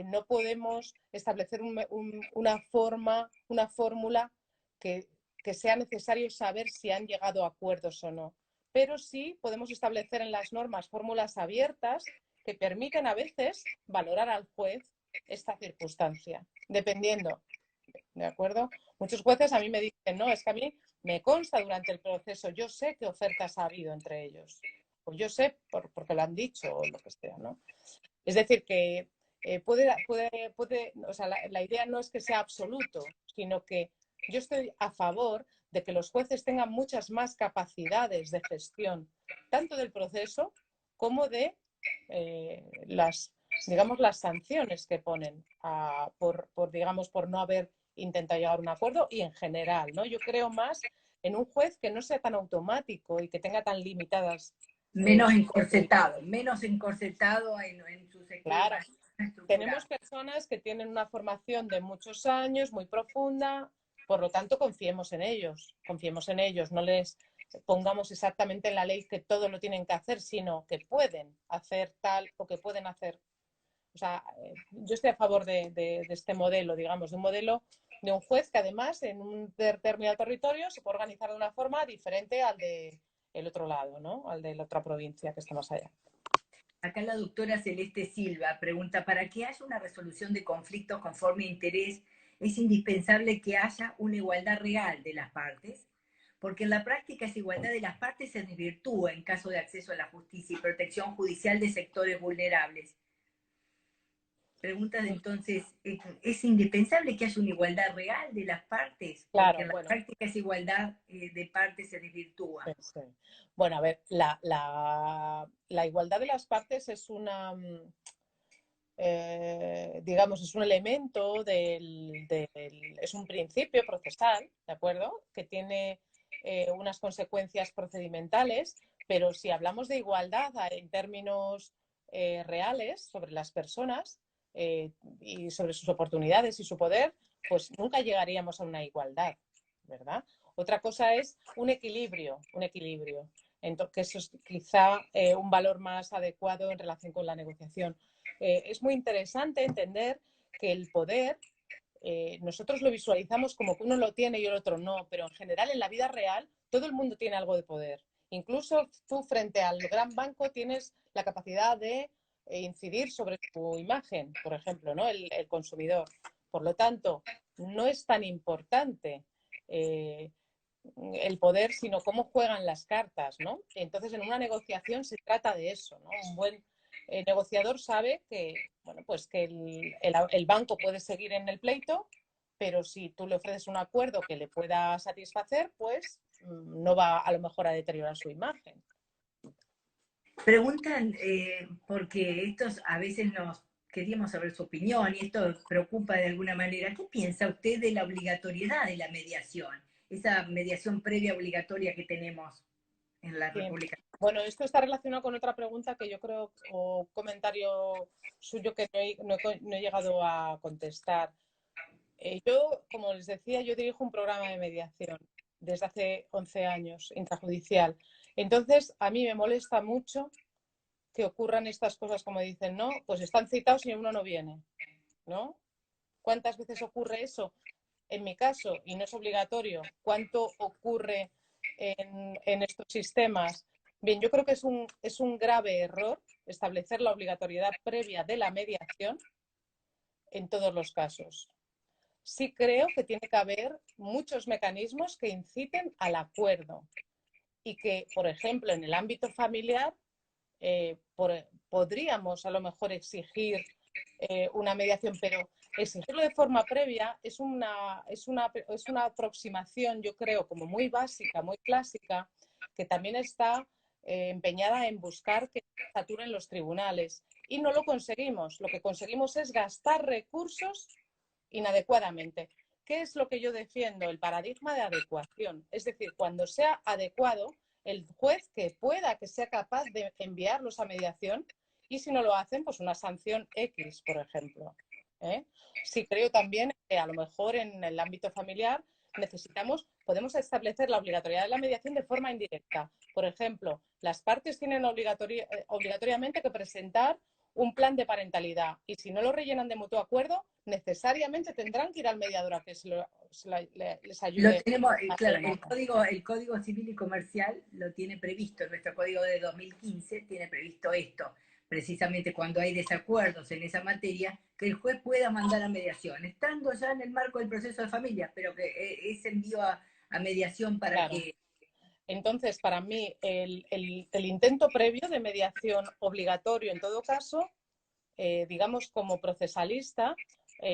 no podemos establecer una fórmula que sea necesario saber si han llegado a acuerdos o no. Pero sí podemos establecer en las normas fórmulas abiertas que permiten a veces valorar al juez esta circunstancia, dependiendo, ¿de acuerdo? Muchos jueces a mí me dicen, no, es que a mí me consta durante el proceso, yo sé qué ofertas ha habido entre ellos, o yo sé porque lo han dicho o lo que sea, ¿no? Es decir, que o sea, la idea no es que sea absoluto, sino que yo estoy a favor de que los jueces tengan muchas más capacidades de gestión, tanto del proceso como de digamos, las sanciones que ponen digamos, por no haber intentado llegar a un acuerdo y en general, ¿no? Yo creo más en un juez que no sea tan automático y que tenga tan limitadas. Menos encorsetado en sus Claro, esquemas tenemos estructurados. personas que tienen una formación de muchos años, muy profunda, por lo tanto confiemos en ellos, no les pongamos exactamente en la ley que todo lo tienen que hacer, sino que pueden hacer tal o que pueden hacer. O sea, yo estoy a favor de este modelo, digamos, de un modelo de un juez que además en un determinado territorio se puede organizar de una forma diferente al del otro lado, ¿no? Al de la otra provincia que está más allá. Acá la doctora Celeste Silva pregunta, para que haya una resolución de conflictos conforme a interés, es indispensable que haya una igualdad real de las partes, porque en la práctica esa igualdad de las partes se desvirtúa en caso de acceso a la justicia y protección judicial de sectores vulnerables. Preguntas entonces, ¿es indispensable que haya una igualdad real de las partes? Porque Claro, en la bueno. práctica esa igualdad de partes se desvirtúa. Sí. Bueno, a ver, la igualdad de las partes es digamos, es un elemento es un principio procesal, ¿de acuerdo? Que tiene unas consecuencias procedimentales, pero si hablamos de igualdad en términos reales sobre las personas y sobre sus oportunidades y su poder, pues nunca llegaríamos a una igualdad, ¿verdad? Otra cosa es un equilibrio. Entonces, que eso es quizá un valor más adecuado en relación con la negociación. Es muy interesante entender que el poder, nosotros lo visualizamos como que uno lo tiene y el otro no, pero en general en la vida real todo el mundo tiene algo de poder. Incluso tú frente al gran banco tienes la capacidad de incidir sobre tu imagen, por ejemplo, ¿no? El consumidor. Por lo tanto, no es tan importante el poder, sino cómo juegan las cartas, ¿no? Entonces, en una negociación se trata de eso, ¿no? Un buen negociador sabe que, bueno, pues que el banco puede seguir en el pleito, pero si tú le ofreces un acuerdo que le pueda satisfacer, pues no va a lo mejor a deteriorar su imagen. Preguntan, porque estos a veces nos queríamos saber su opinión y esto preocupa de alguna manera. ¿Qué piensa usted de la obligatoriedad de la mediación? Esa mediación previa obligatoria que tenemos en la Sí. República. Bueno, esto está relacionado con otra pregunta que yo creo, o comentario suyo que no he llegado a contestar. Yo, como les decía, yo dirijo un programa de mediación desde hace 11 años, intrajudicial. Entonces, a mí me molesta mucho que ocurran estas cosas, como dicen, ¿no? Pues están citados y uno no viene, ¿no? ¿Cuántas veces ocurre eso? En mi caso, y no es obligatorio, ¿cuánto ocurre en estos sistemas? Bien, yo creo que es un grave error establecer la obligatoriedad previa de la mediación en todos los casos. Sí creo que tiene que haber muchos mecanismos que inciten al acuerdo y que, por ejemplo, en el ámbito familiar podríamos a lo mejor exigir una mediación, pero exigirlo de forma previa es una aproximación, yo creo, como muy básica, muy clásica, que también está empeñada en buscar que saturen los tribunales. Y no lo conseguimos. Lo que conseguimos es gastar recursos inadecuadamente. ¿Qué es lo que yo defiendo? El paradigma de adecuación. Es decir, cuando sea adecuado, el juez que sea capaz de enviarlos a mediación, y si no lo hacen, pues una sanción X, por ejemplo. Sí, creo también que a lo mejor en el ámbito familiar podemos establecer la obligatoriedad de la mediación de forma indirecta. Por ejemplo, las partes tienen obligatoriamente que presentar un plan de parentalidad, y si no lo rellenan de mutuo acuerdo, necesariamente tendrán que ir al mediador a que les Lo ayude tenemos, a claro, rellenarlo. el código civil y comercial lo tiene previsto, nuestro código de 2015 tiene previsto esto, precisamente cuando hay desacuerdos en esa materia, que el juez pueda mandar a mediación, estando ya en el marco del proceso de familia, pero que ese envío a mediación para Claro. que... Entonces, para mí, el intento previo de mediación obligatorio, en todo caso, digamos, como procesalista,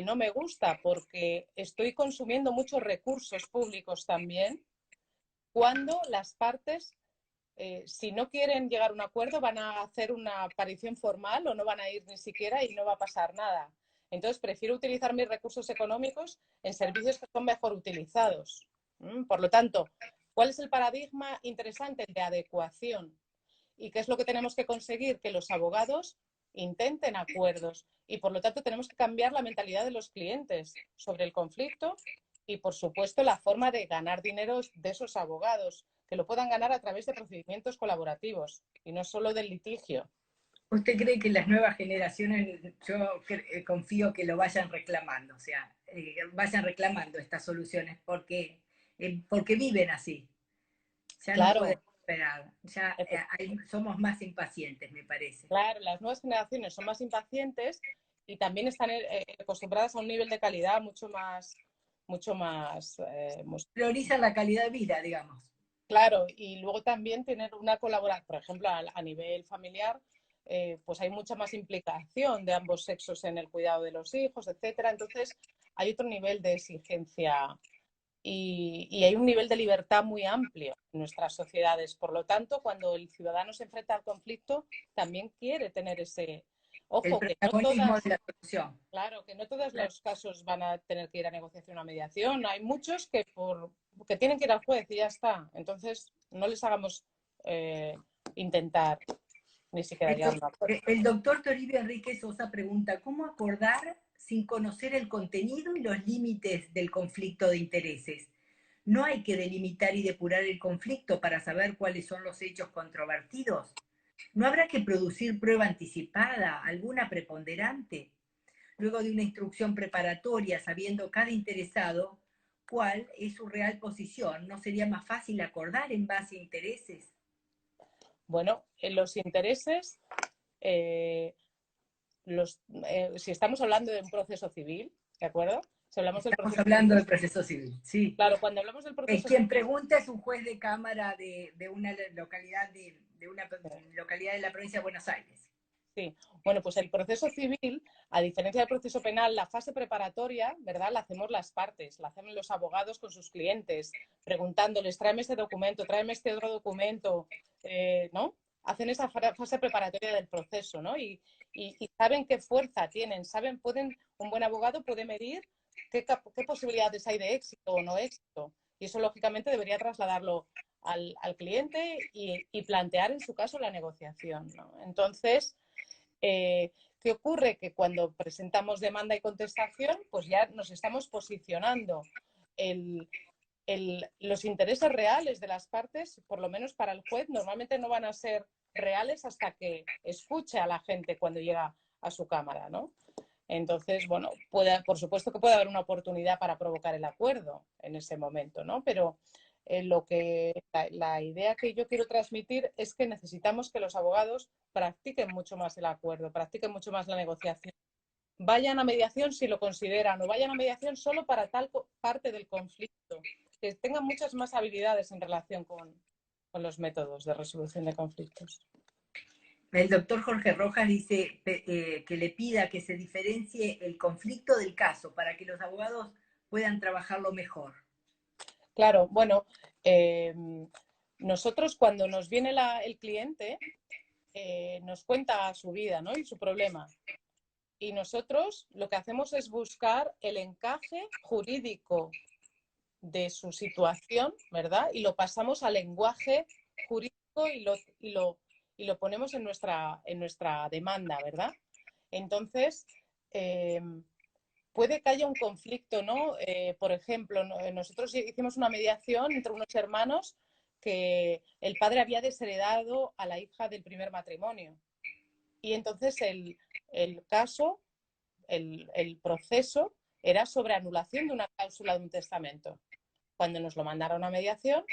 no me gusta, porque estoy consumiendo muchos recursos públicos también, cuando las partes, si no quieren llegar a un acuerdo, van a hacer una aparición formal o no van a ir ni siquiera y no va a pasar nada. Entonces, prefiero utilizar mis recursos económicos en servicios que son mejor utilizados. Por lo tanto, ¿cuál es el paradigma interesante? El de adecuación. ¿Y qué es lo que tenemos que conseguir? Que los abogados intenten acuerdos, y por lo tanto tenemos que cambiar la mentalidad de los clientes sobre el conflicto, y por supuesto la forma de ganar dinero de esos abogados, que lo puedan ganar a través de procedimientos colaborativos y no solo del litigio. ¿Usted cree que las nuevas generaciones, yo confío que lo vayan reclamando, o sea, vayan reclamando estas soluciones porque viven así? Ya no pueden Claro, esperar, ya somos más impacientes, me parece. claro, las nuevas generaciones son más impacientes y también están acostumbradas a un nivel de calidad mucho más Priorizan la calidad de vida, digamos. claro, y luego también tener una colaboración, por ejemplo, a nivel familiar, pues hay mucha más implicación de ambos sexos en el cuidado de los hijos, etcétera. Entonces, hay otro nivel de exigencia y hay un nivel de libertad muy amplio en nuestras sociedades. Por lo tanto, cuando el ciudadano se enfrenta al conflicto, también quiere tener ese... El Ojo, protagonismo de la solución. claro, que no todos los casos van a tener que ir a negociación o a mediación. Hay muchos que tienen que ir al juez y ya está. Entonces, no les hagamos eh, intentar ni siquiera llegar a un acuerdo. El doctor Toribio Enrique Sosa pregunta, ¿cómo acordar sin conocer el contenido y los límites del conflicto de intereses? ¿No hay que delimitar y depurar el conflicto para saber cuáles son los hechos controvertidos? ¿No habrá que producir prueba anticipada, alguna preponderante? Luego de una instrucción preparatoria, sabiendo cada interesado cuál es su real posición, ¿no sería más fácil acordar en base a intereses? Bueno, en los intereses, eh, si estamos hablando de un proceso civil, ¿de acuerdo? Si hablamos del Estamos proceso hablando civil, del proceso civil, sí. claro, cuando hablamos del proceso Quien civil, pregunta es un juez de cámara de una localidad de una localidad de la provincia de Buenos Aires. sí, bueno, pues el proceso civil, a diferencia del proceso penal, la fase preparatoria, ¿verdad? La hacemos las partes, la hacen los abogados con sus clientes, preguntándoles, tráeme este documento, tráeme este otro documento, ¿no? Hacen esa fase preparatoria del proceso, ¿no? Y saben qué fuerza tienen, un buen abogado puede medir qué posibilidades hay de éxito o no éxito. Y eso, lógicamente, debería trasladarlo al cliente y plantear, en su caso, la negociación, ¿no? Entonces, ¿qué ocurre? Que cuando presentamos demanda y contestación, pues ya nos estamos posicionando. Los intereses reales de las partes, por lo menos para el juez, normalmente no van a ser reales hasta que escuche a la gente cuando llega a su cámara, ¿no? Entonces, bueno, por supuesto que puede haber una oportunidad para provocar el acuerdo en ese momento, ¿no? Pero la idea que yo quiero transmitir es que necesitamos que los abogados practiquen mucho más el acuerdo, practiquen mucho más la negociación. Vayan a mediación si lo consideran, o vayan a mediación solo para tal parte del conflicto, que tengan muchas más habilidades en relación con los métodos de resolución de conflictos. El doctor Jorge Rojas dice que le pida que se diferencie el conflicto del caso para que los abogados puedan trabajarlo mejor. Claro, bueno, nosotros cuando nos viene el cliente, nos cuenta su vida, ¿no? Y su problema. Y nosotros lo que hacemos es buscar el encaje jurídico de su situación, ¿verdad? Y lo pasamos al lenguaje jurídico y lo ponemos en nuestra demanda, ¿verdad? Entonces, puede que haya un conflicto, ¿no? Por ejemplo, nosotros hicimos una mediación entre unos hermanos que el padre había desheredado a la hija del primer matrimonio. Y entonces el caso, el proceso, era sobre anulación de una cláusula de un testamento. Cuando nos lo mandaron a mediación,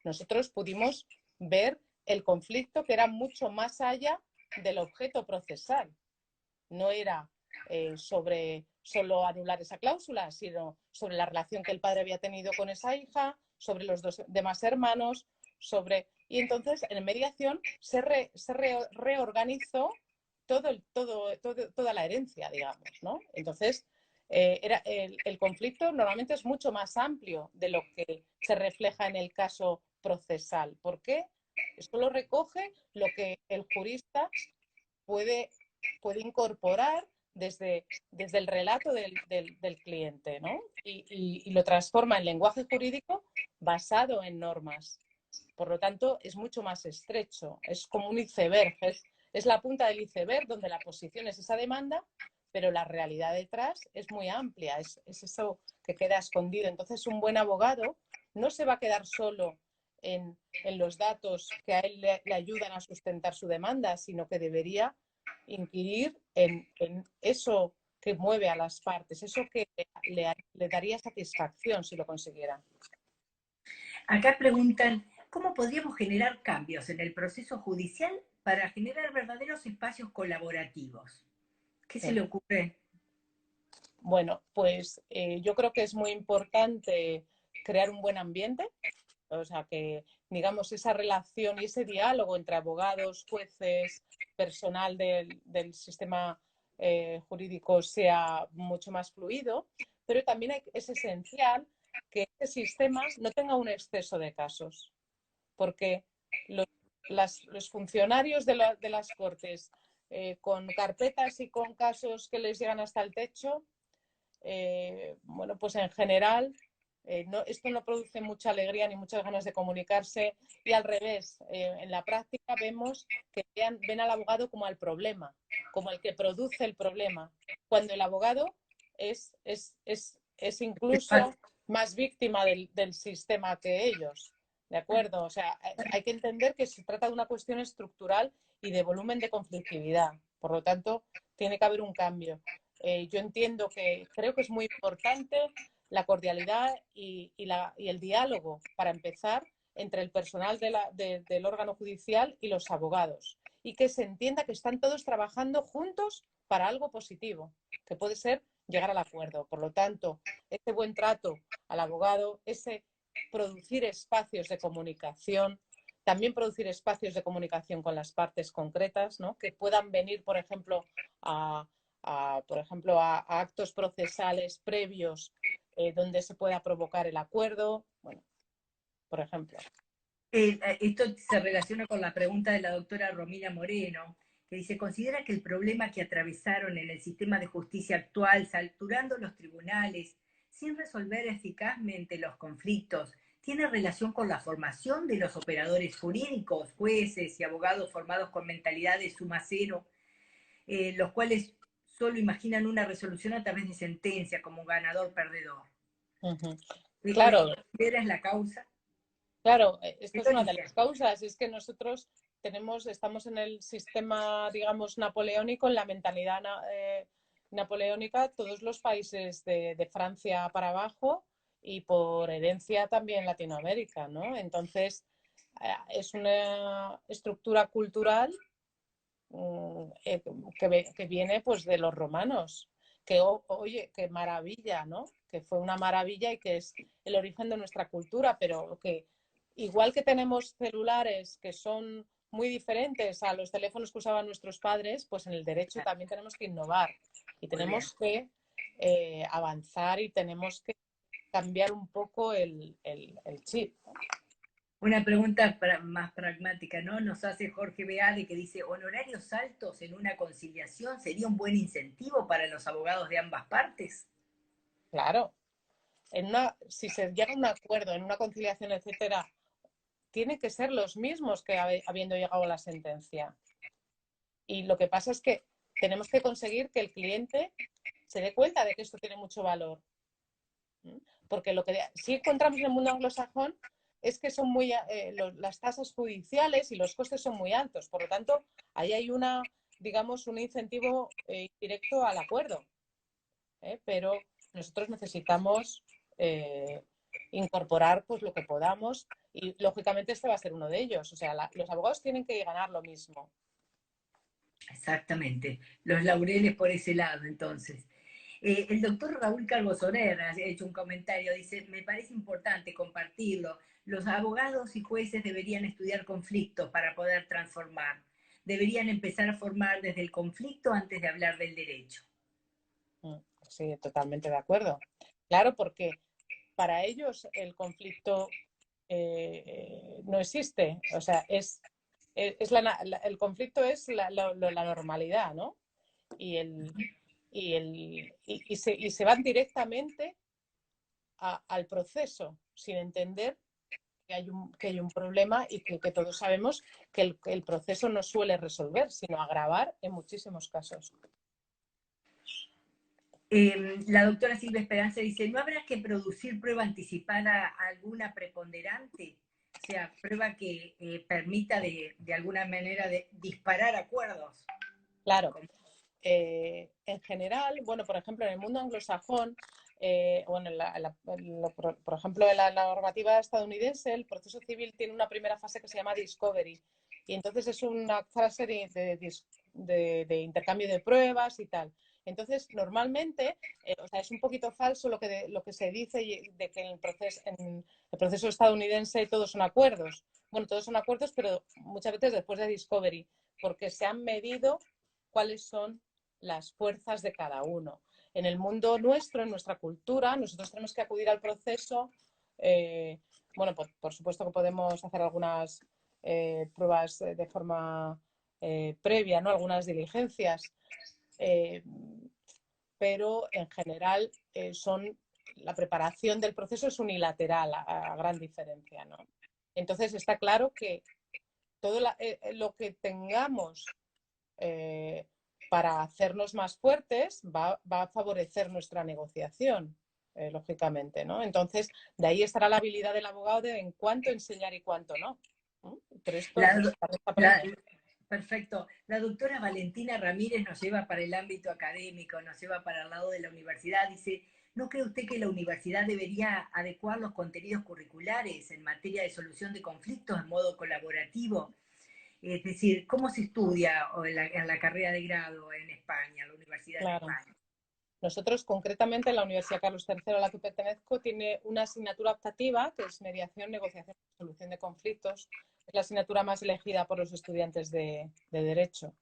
nosotros pudimos ver el conflicto que era mucho más allá del objeto procesal. No era sobre solo anular esa cláusula, sino sobre la relación que el padre había tenido con esa hija, sobre los dos demás hermanos, sobre... Y entonces en mediación se reorganizó toda la herencia, digamos, ¿no? Entonces, el conflicto normalmente es mucho más amplio de lo que se refleja en el caso procesal. ¿Por qué? Solo recoge lo que el jurista puede incorporar desde el relato del cliente, ¿no? Y lo transforma en lenguaje jurídico basado en normas. Por lo tanto, es mucho más estrecho, es como un iceberg, es la punta del iceberg donde la posición es esa demanda, pero la realidad detrás es muy amplia, es eso que queda escondido. Entonces, un buen abogado no se va a quedar solo en los datos que a él le ayudan a sustentar su demanda, sino que debería inquirir en eso que mueve a las partes, eso que le daría satisfacción si lo consiguiera. Acá preguntan, ¿cómo podríamos generar cambios en el proceso judicial para generar verdaderos espacios colaborativos? ¿Qué se Sí. le ocurre? Bueno, pues yo creo que es muy importante crear un buen ambiente, o sea, que digamos esa relación y ese diálogo entre abogados, jueces, personal del sistema jurídico sea mucho más fluido, pero también es esencial que este sistema no tenga un exceso de casos, porque los, los funcionarios de las Cortes con carpetas y con casos que les llegan hasta el techo, bueno, pues en general esto no produce mucha alegría ni muchas ganas de comunicarse y al revés, en la práctica vemos que ven al abogado como al problema, como el que produce el problema, cuando el abogado es incluso más víctima del sistema que ellos. ¿De acuerdo? O sea, hay que entender que se trata de una cuestión estructural y de volumen de conflictividad. Por lo tanto, tiene que haber un cambio. Yo entiendo creo que es muy importante la cordialidad y el diálogo para empezar entre el personal del órgano judicial y los abogados y que se entienda que están todos trabajando juntos para algo positivo, que puede ser llegar al acuerdo. Por lo tanto, ese buen trato al abogado, ese producir espacios de comunicación, también producir espacios de comunicación con las partes concretas, ¿no? Que puedan venir, por ejemplo, a actos procesales previos donde se pueda provocar el acuerdo, bueno, por ejemplo. Esto se relaciona con la pregunta de la doctora Romina Moreno, que dice, ¿considera que el problema que atravesaron en el sistema de justicia actual, saturando los tribunales, sin resolver eficazmente los conflictos, tiene relación con la formación de los operadores jurídicos, jueces y abogados formados con mentalidad de suma cero, los cuales solo imaginan una resolución a través de sentencia como ganador-perdedor? Uh-huh. ¿Qué Claro, considera es la causa? claro, esto ¿Qué es lo una de dice? las causas, es que nosotros estamos en el sistema, digamos, napoleónico, en la mentalidad napoleónica, todos los países de Francia para abajo y por herencia también Latinoamérica, ¿no? Entonces, es una estructura cultural que viene pues de los romanos, que oye, qué maravilla, ¿no? Que fue una maravilla y que es el origen de nuestra cultura, pero que igual que tenemos celulares que son muy diferentes a los teléfonos que usaban nuestros padres, pues en el derecho también tenemos que innovar y tenemos que avanzar y tenemos que cambiar un poco el chip. Una pregunta más pragmática, ¿no? Nos hace Jorge Beade que dice, ¿honorarios altos en una conciliación sería un buen incentivo para los abogados de ambas partes? Claro, si se llega a un acuerdo en una conciliación, etcétera, tienen que ser los mismos que habiendo llegado a la sentencia. Y lo que pasa es que tenemos que conseguir que el cliente se dé cuenta de que esto tiene mucho valor. Porque lo que sí encontramos en el mundo anglosajón es que son las tasas judiciales y los costes son muy altos. Por lo tanto, ahí hay digamos, un incentivo directo al acuerdo. Pero nosotros necesitamos incorporar pues lo que podamos y lógicamente este va a ser uno de ellos. O sea, los abogados tienen que ganar lo mismo. Exactamente, los laureles por ese lado, entonces. El doctor Raúl Calvo Soler ha hecho un comentario, dice, me parece importante compartirlo. Los abogados y jueces deberían estudiar conflictos para poder transformar. Deberían empezar a formar desde el conflicto antes de hablar del derecho. Sí, totalmente de acuerdo. Claro, porque para ellos el conflicto no existe. O sea, el conflicto es la normalidad, ¿no? Y se van directamente al proceso sin entender que hay un problema y que todos sabemos que el proceso no suele resolver, sino agravar en muchísimos casos. La doctora Silvia Esperanza dice, ¿no habrá que producir prueba anticipada alguna preponderante? O sea, prueba que permita de alguna manera de disparar acuerdos. Claro. En general, bueno, por ejemplo, en el mundo anglosajón, bueno, por ejemplo, en la normativa estadounidense, el proceso civil tiene una primera fase que se llama discovery. Y entonces es una fase de intercambio de pruebas y tal. Entonces, normalmente, o sea, es un poquito falso lo que se dice de que en el proceso estadounidense todos son acuerdos. Bueno, todos son acuerdos, pero muchas veces después de discovery, porque se han medido cuáles son las fuerzas de cada uno. En el mundo nuestro, en nuestra cultura, nosotros tenemos que acudir al proceso. Bueno, por supuesto que podemos hacer algunas pruebas de forma previa, ¿no? Algunas diligencias, pero en general la preparación del proceso es unilateral, a gran diferencia, ¿no? Entonces está claro que todo lo que tengamos para hacernos más fuertes va a favorecer nuestra negociación, lógicamente, ¿no? Entonces, de ahí estará la habilidad del abogado en cuánto enseñar y cuánto no. Pero esto La, pues, la, aprende. perfecto. La doctora Valentina Ramírez nos lleva para el ámbito académico, nos lleva para el lado de la universidad. Dice, ¿no cree usted que la universidad debería adecuar los contenidos curriculares en materia de solución de conflictos en modo colaborativo? Es decir, ¿cómo se estudia en la carrera de grado en España, la universidad en Claro. España? Nosotros, concretamente, la Universidad Carlos III a la que pertenezco, tiene una asignatura optativa que es mediación, negociación y solución de conflictos. Es la asignatura más elegida por los estudiantes de Derecho.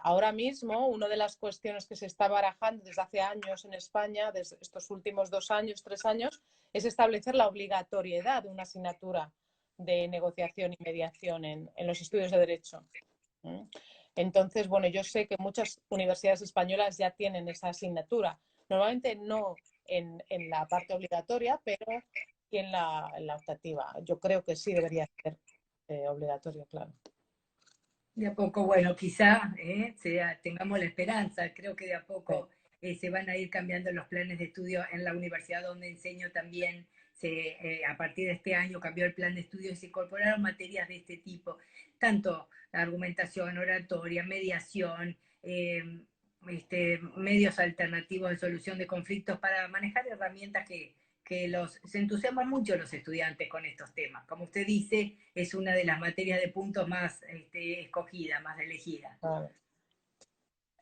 Ahora mismo, una de las cuestiones que se está barajando desde hace años en España, desde estos últimos 2 años, 3 años, es establecer la obligatoriedad de una asignatura de negociación y mediación en los estudios de Derecho. Entonces, bueno, yo sé que muchas universidades españolas ya tienen esa asignatura. Normalmente no en la parte obligatoria, pero sí en la optativa. Yo creo que sí debería ser obligatorio, claro. De a poco, bueno, quizá tengamos la esperanza, creo que de a Sí. poco se van a ir cambiando los planes de estudio en la universidad donde enseño también. A partir de este año cambió el plan de estudio y se incorporaron materias de este tipo, tanto argumentación, oratoria, mediación, medios alternativos de solución de conflictos para manejar herramientas que se entusiasman mucho los estudiantes con estos temas. Como usted dice, es una de las materias de puntos más escogida, más elegida. Claro.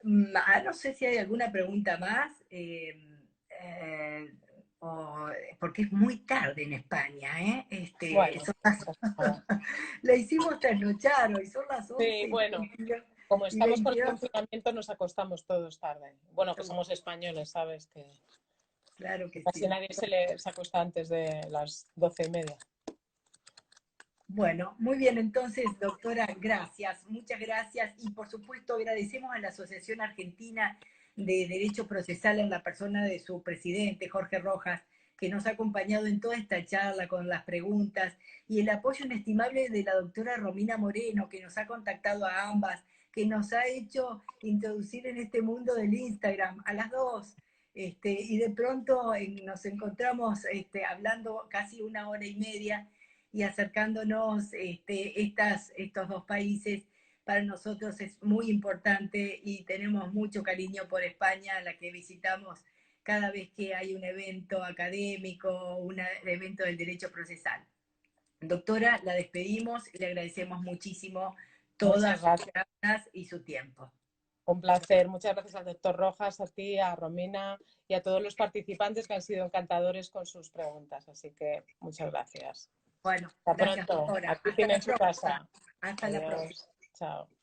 No sé si hay alguna pregunta más, porque es muy tarde en España, ¿eh? Bueno, no pasa nada. La hicimos trasnochar hoy, son las Sí, 11 bueno, como y estamos con el 22. confinamiento nos acostamos todos tarde. Bueno, que somos españoles, ¿sabes? Que Claro que casi sí. nadie se acuesta antes de las 12:30. Bueno, muy bien, entonces, doctora, gracias, muchas gracias. Y por supuesto, agradecemos a la Asociación Argentina de Derecho Procesal en la persona de su presidente, Jorge Rojas, que nos ha acompañado en toda esta charla con las preguntas, y el apoyo inestimable de la doctora Romina Moreno, que nos ha contactado a ambas, que nos ha hecho introducir en este mundo del Instagram, a las dos. Y de pronto nos encontramos hablando casi una hora y media y acercándonos estos dos países. Para nosotros es muy importante y tenemos mucho cariño por España, a la que visitamos cada vez que hay un evento académico, un evento del derecho procesal. Doctora, la despedimos y le agradecemos muchísimo Muchas todas sus gracias. ganas y su tiempo. Un placer. Muchas gracias al doctor Rojas, a ti, a Romina y a todos los participantes que han sido encantadores con sus preguntas. Así que muchas gracias. Bueno, Hasta gracias, pronto. doctora. Aquí Hasta la tienen su próxima. casa. Hasta la próxima. Adiós. Chao.